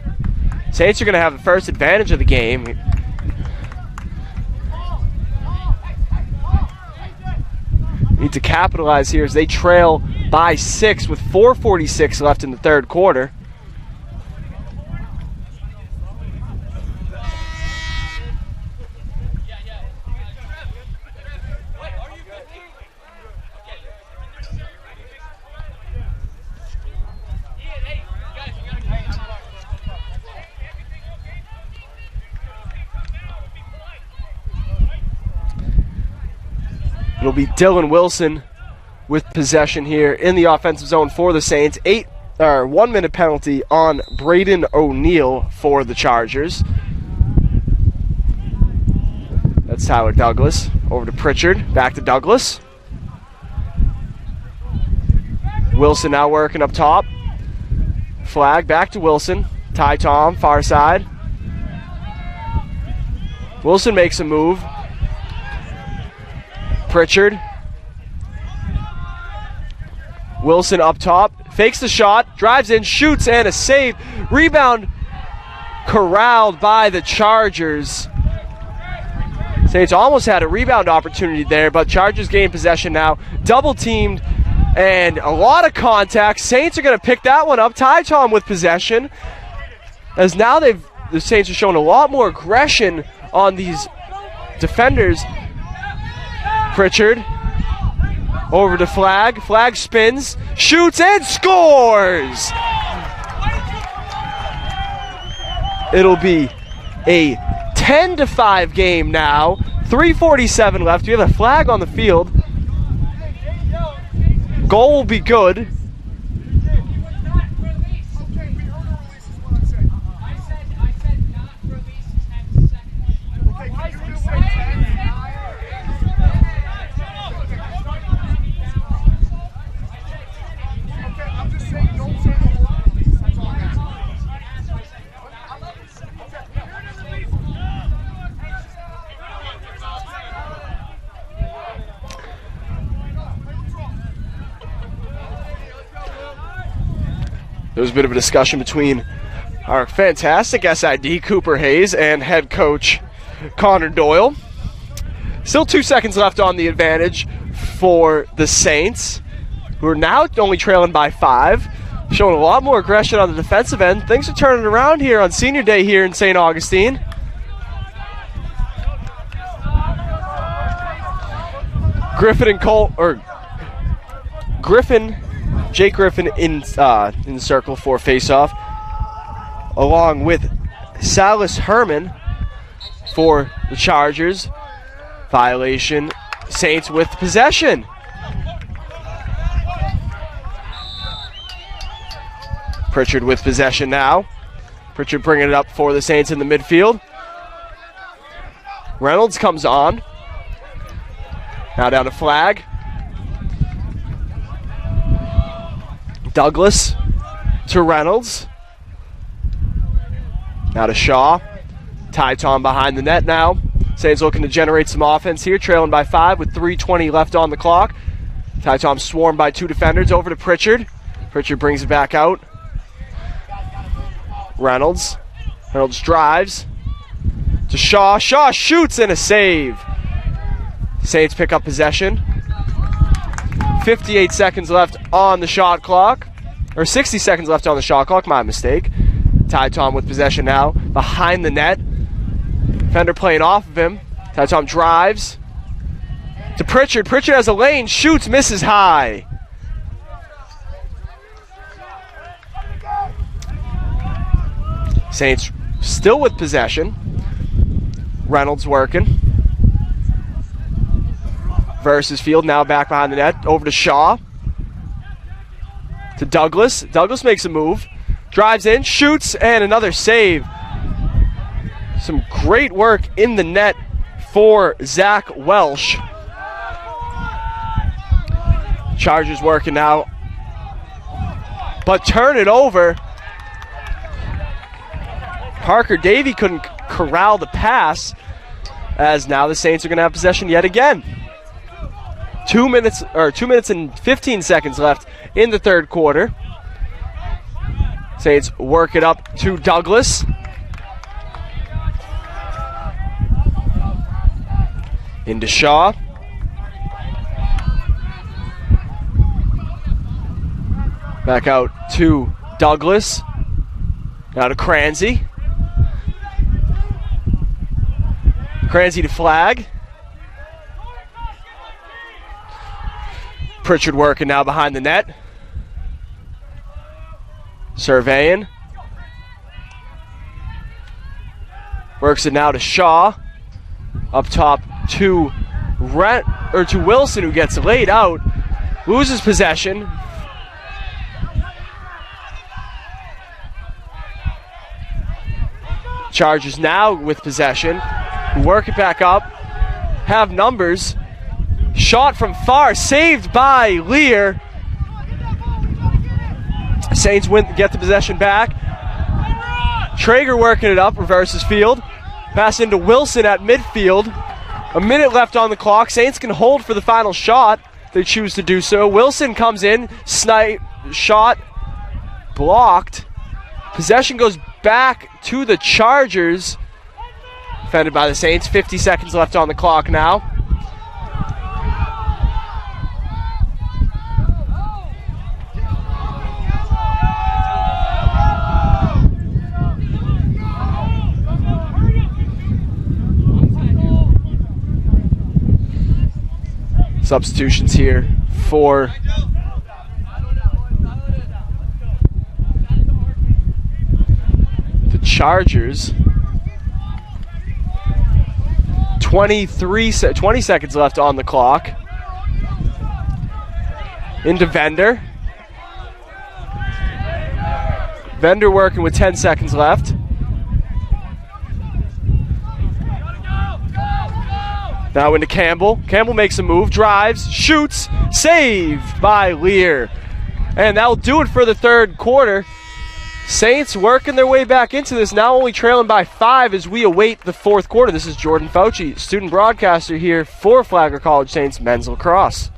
Saints are going to have the first advantage of the game. Need to capitalize here as they trail by 6 with 4:46 left in the third quarter. It'll be Dylan Wilson with possession here in the offensive zone for the Saints. 1 minute penalty on Braden O'Neill for the Chargers. That's Tyler Douglas. Over to Pritchard. Back to Douglas. Wilson now working up top. Flag back to Wilson. Ty Tom, far side. Wilson makes a move. Pritchard. Wilson up top, fakes the shot, drives in, shoots, and a save. Rebound corralled by the Chargers. Saints almost had a rebound opportunity there, but Chargers gain possession now. Double teamed and a lot of contact. Saints are going to pick that one up. Ty Tom with possession. As now the Saints are showing a lot more aggression on these defenders. Pritchard over to Flag. Flag spins, shoots, and scores! It'll be a 10-5 game now. 3:47 left. We have a flag on the field. Goal will be good. There was a bit of a discussion between our fantastic SID, Cooper Hayes, and head coach Connor Doyle. Still 2 seconds left on the advantage for the Saints, who are now only trailing by 5. Showing a lot more aggression on the defensive end. Things are turning around here on senior day here in St. Augustine. Jake Griffin in the circle for faceoff, along with Salas Herman for the Chargers. Violation. Saints with possession. Pritchard with possession now. Pritchard bringing it up for the Saints in the midfield. Reynolds comes on. Now down to Flag. Douglas to Reynolds. Now to Shaw. Ty Tom behind the net now. Saints looking to generate some offense here, trailing by 5 with 3:20 left on the clock. Ty Tom swarmed by 2 defenders. Over to Pritchard. Pritchard brings it back out. Reynolds. Reynolds drives to Shaw. Shaw shoots and a save. Saints pick up possession. 58 seconds left on the shot clock. Or 60 seconds left on the shot clock, my mistake. Ty Tom with possession now. Behind the net. Defender playing off of him. Ty Tom drives to Pritchard. Pritchard has a lane, shoots, misses high. Saints still with possession. Reynolds working. Versus Field, now back behind the net. Over to Shaw. To Douglas. Douglas makes a move. Drives in, shoots, and another save. Some great work in the net for Zach Welsh. Chargers working now. But turn it over. Parker Davey couldn't corral the pass, as now the Saints are going to have possession yet again. 2 minutes and 15 seconds left in the third quarter. Saints work it up to Douglas. Into Shaw. Back out to Douglas. Now to Cransey. Cransey to Flag. Pritchard working now behind the net. Surveying. Works it now to Shaw. Up top to Wilson, who gets laid out. Loses possession. Chargers now with possession. Work it back up. Have numbers. Shot from far, saved by Lear. Saints get the possession back. Traeger working it up, reverses Field. Pass into Wilson at midfield. A minute left on the clock. Saints can hold for the final shot. They choose to do so. Wilson comes in, snipe, shot, blocked. Possession goes back to the Chargers. Defended by the Saints. 50 seconds left on the clock now. Substitutions here for the Chargers. 20 seconds left on the clock. Into Vendor. Vendor working with 10 seconds left. Now into Campbell. Campbell makes a move, drives, shoots, saved by Lear. And that'll do it for the third quarter. Saints working their way back into this, now only trailing by 5 as we await the fourth quarter. This is Jordan Fauci, student broadcaster here for Flagler College Saints men's lacrosse.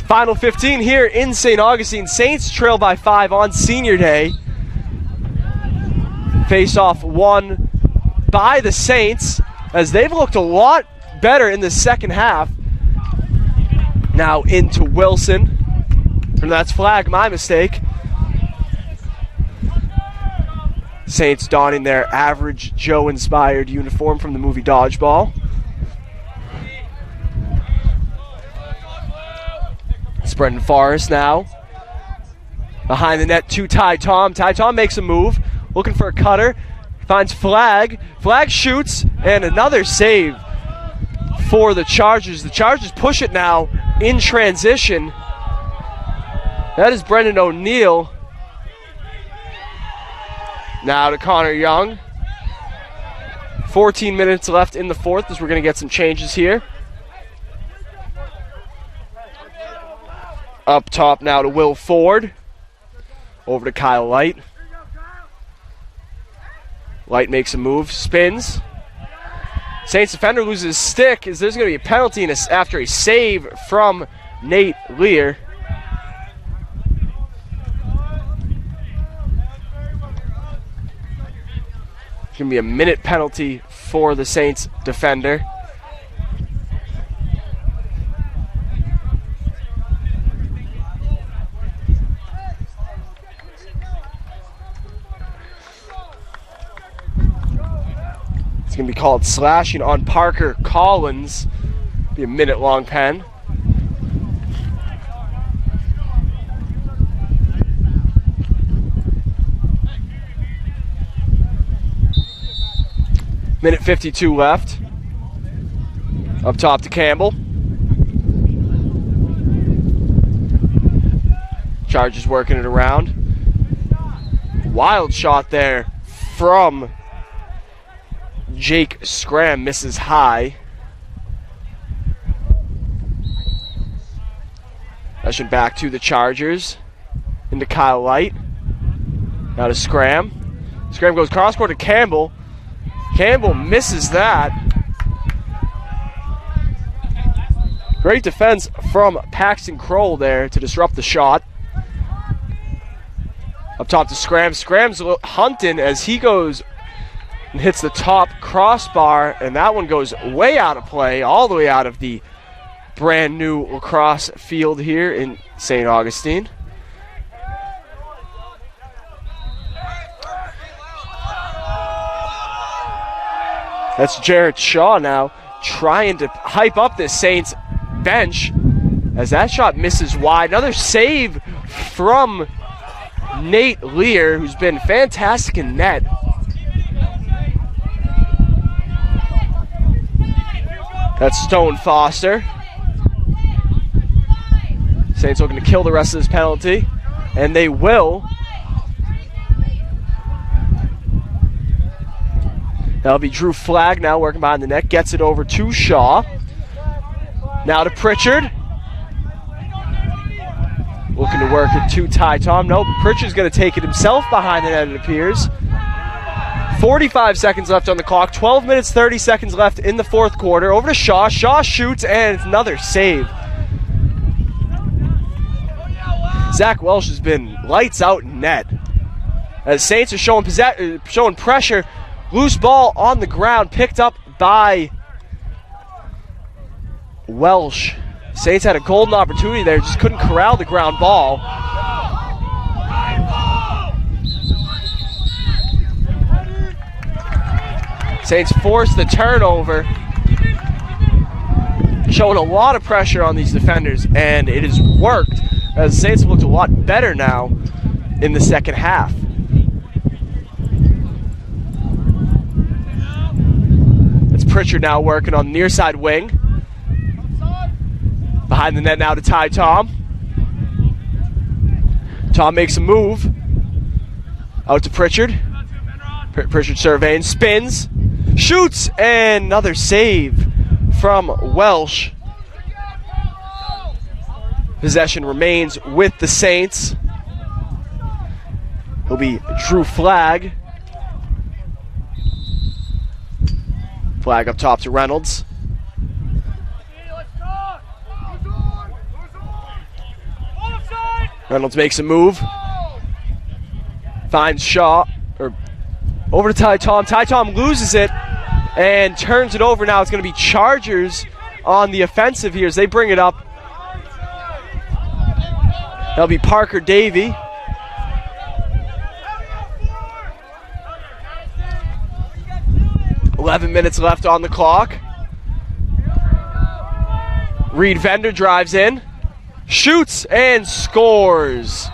Final 15 here in St. Augustine. Saints trail by 5 on Senior Day. Face-off won by the Saints as they've looked a lot better in the second half. Now into Wilson. And that's flag, my mistake. Saints donning their average Joe-inspired uniform from the movie Dodgeball. It's Brendan Forrest now. Behind the net to Ty Tom. Ty Tom makes a move. Looking for a cutter. Finds Flag. Flag shoots. And another save for the Chargers. The Chargers push it now in transition. That is Brendan O'Neill. Now to Connor Young. 14 minutes left in the fourth as we're going to get some changes here. Up top now to Will Ford. Over to Kyle Light. Light makes a move, spins. Saints defender loses his stick as there's going to be a penalty after a save from Nate Lear. It's going to be a minute penalty for the Saints defender. It's going to be called slashing on Parker Collins. Be a minute-long pen. Minute 52 left. Up top to Campbell. Chargers working it around. Wild shot there from Jake Scram, misses high. Possession back to the Chargers. Into Kyle Light. Now to Scram. Scram goes cross-court to Campbell. Campbell misses that. Great defense from Paxton Kroll there to disrupt the shot. Up top to Scram. Scram's hunting as he goes and hits the top crossbar, and that one goes way out of play, all the way out of the brand new lacrosse field here in St. Augustine. That's Jarrett Shaw now trying to hype up this Saints bench as that shot misses wide. Another save from Nate Lear, who's been fantastic in net. That's Stone Foster. Saints looking to kill the rest of this penalty, and they will. That'll be Drew Flagg now working behind the net. Gets it over to Shaw. Now to Pritchard. Looking to work it to Ty Tom. Nope, Pritchard's going to take it himself behind the net, it appears. 45 seconds left on the clock. 12 minutes, 30 seconds left in the fourth quarter. Over to Shaw. Shaw shoots, and it's another save. Zach Welsh has been lights out in net. As Saints are showing pressure. Loose ball on the ground, picked up by Welsh. Saints had a golden opportunity there, just couldn't corral the ground ball. Saints forced the turnover, showing a lot of pressure on these defenders, and it has worked as the Saints have looked a lot better now in the second half. It's Pritchard now working on the near side wing. Behind the net now to Ty Tom. Tom makes a move. Out to Pritchard. Pritchard surveying, spins, shoots, and another save from Welsh. Possession remains with the Saints. It'll be Drew Flagg. Flagg up top to Reynolds. Reynolds makes a move. Finds Shaw. Over to Ty Tom. Ty Tom loses it and turns it over. Now it's going to be Chargers on the offensive here as they bring it up. That'll be Parker Davey. .11 minutes left on the clock. Reed Vender drives in, shoots, and scores.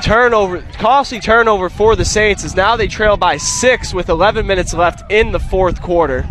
Turnover, costly turnover for the Saints as now they trail by 6 with 11 minutes left in the fourth quarter.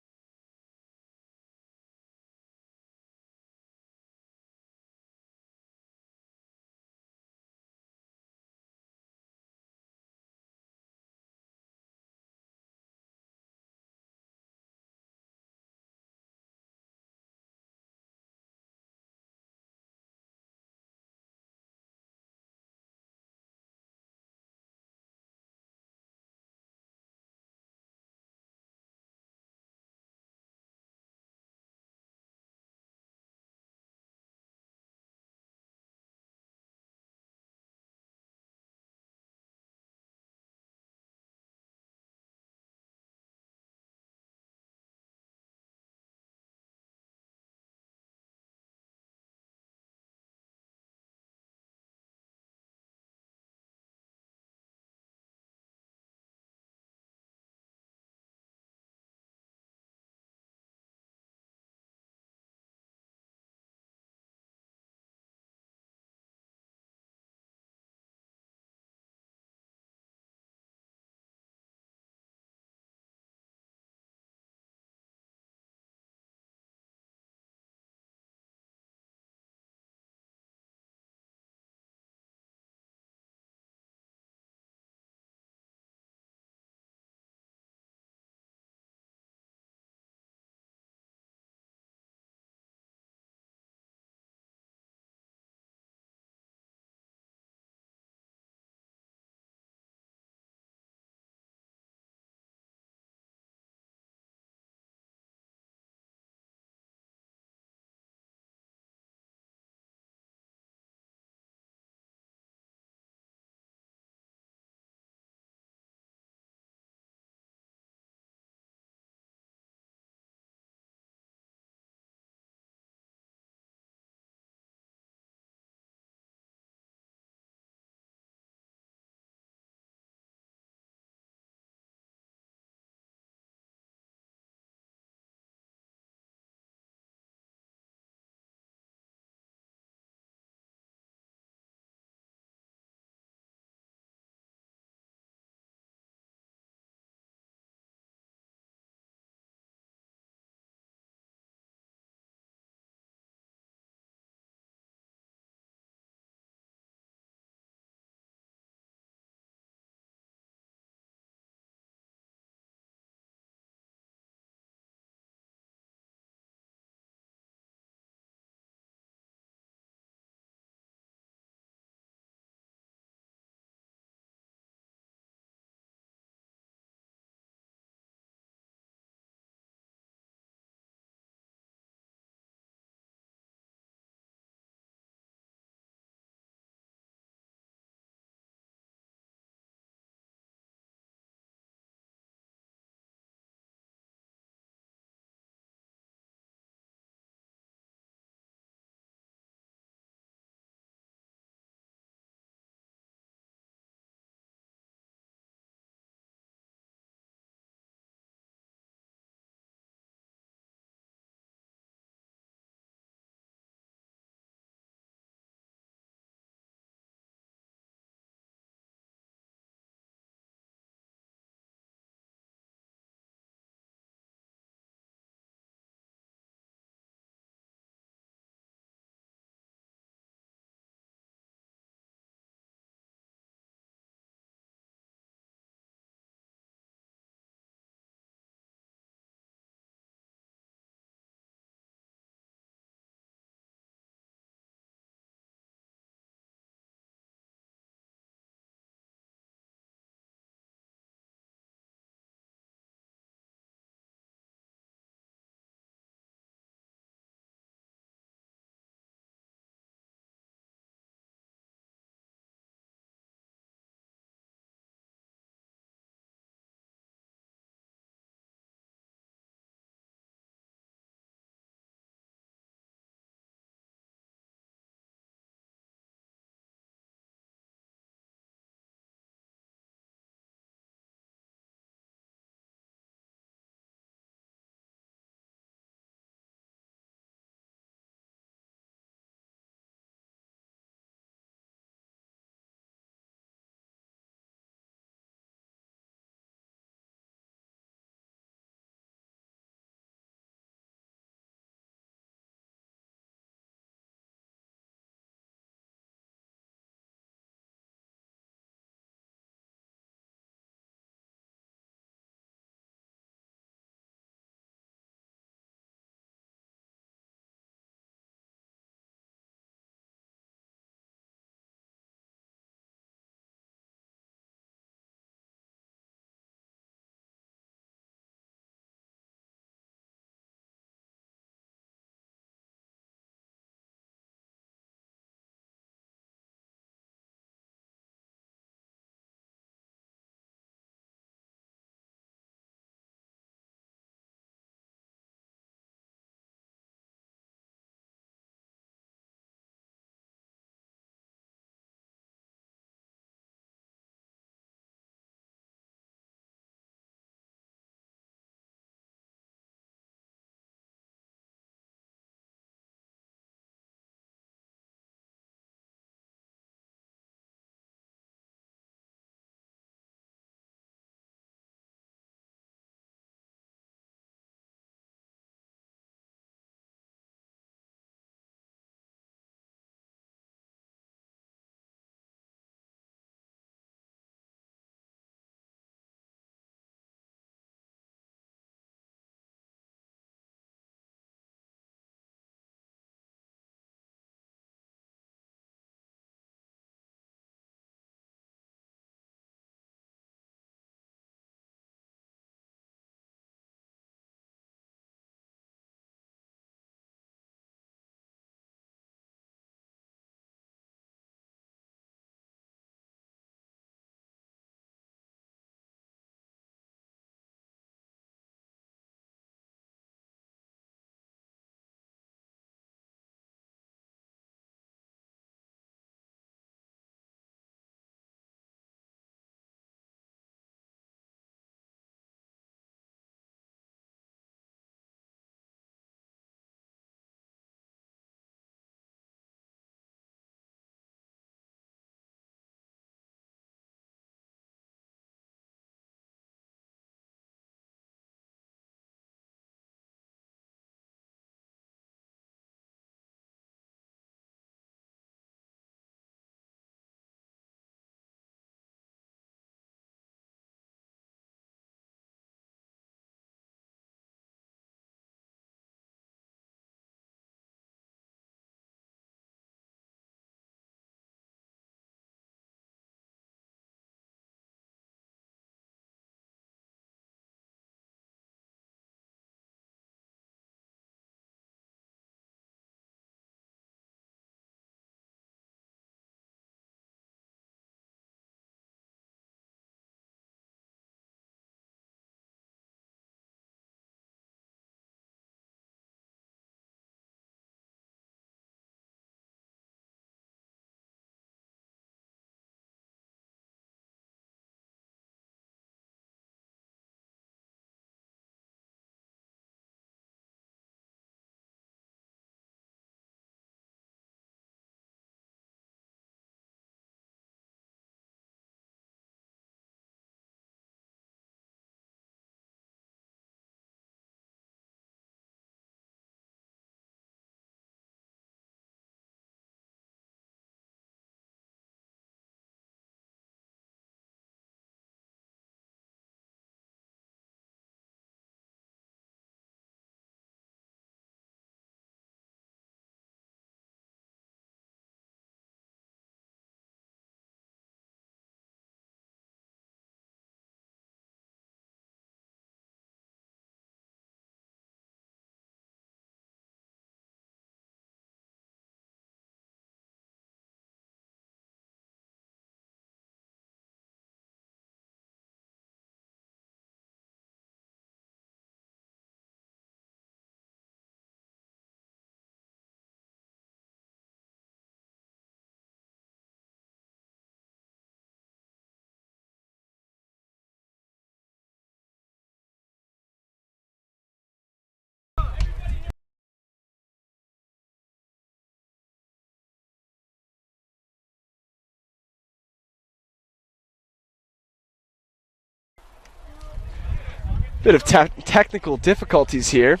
Bit of technical difficulties here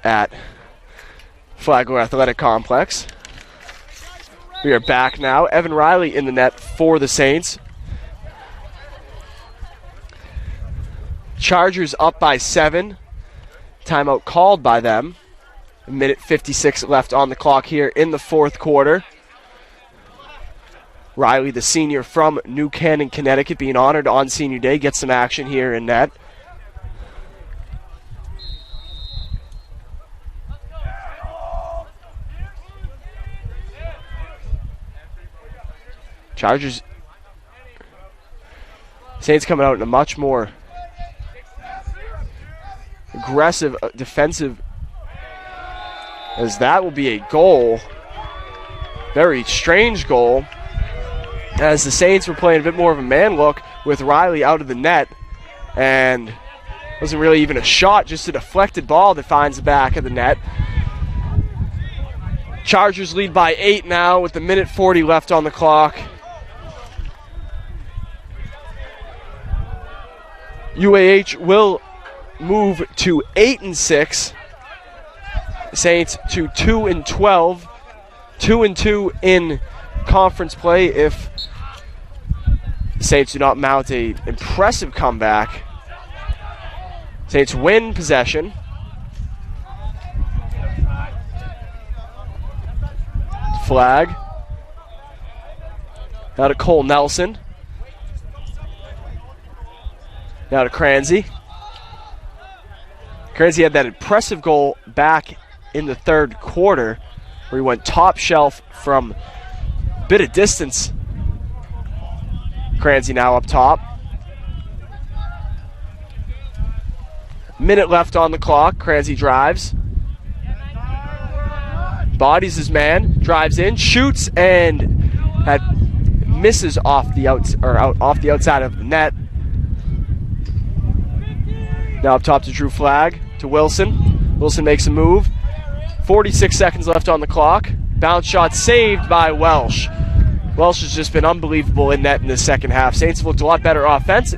at Flagler Athletic Complex. We are back now. Evan Riley in the net for the Saints. Chargers up by 7. Timeout called by them. 1:56 left on the clock here in the fourth quarter. Riley, the senior from New Canaan, Connecticut, being honored on Senior Day, gets some action here in net. Chargers, Saints coming out in a much more aggressive defensive, as that will be a goal. Very strange goal, as the Saints were playing a bit more of a man look with Riley out of the net, and wasn't really even a shot, just a deflected ball that finds the back of the net. Chargers lead by 8 now with 1:40 left on the clock. UAH will move to 8-6. Saints to 2-12. 2-2 in conference play if the Saints do not mount an impressive comeback. Saints win possession. Flag. Now to Cole Nelson. Now to Cransey. Cransey had that impressive goal back in the third quarter where he went top shelf from a bit of distance. Cransey now up top. Minute left on the clock. Cransey drives. Bodies his man. Drives in. Shoots and misses off the off the outside of the net. Now up top to Drew Flagg, to Wilson. Wilson makes a move. 46 seconds left on the clock. Bounce shot saved by Welsh. Welsh has just been unbelievable in net in the second half. Saints have looked a lot better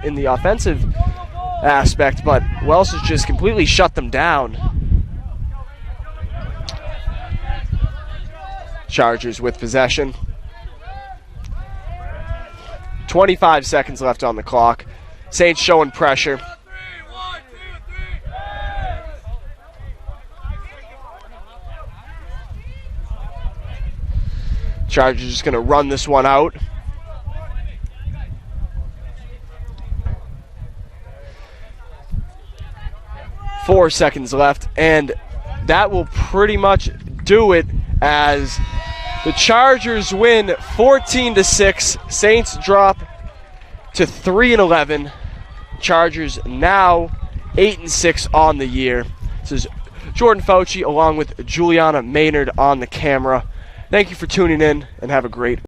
in the offensive aspect, but Welsh has just completely shut them down. Chargers with possession. 25 seconds left on the clock. Saints showing pressure. Chargers just going to run this one out. Four seconds left, and that will pretty much do it as the Chargers win 14-6. Saints drop to 3-11. Chargers now 8-6 on the year. This is Jordan Fauci along with Juliana Maynard on the camera. Thank you for tuning in, and have a great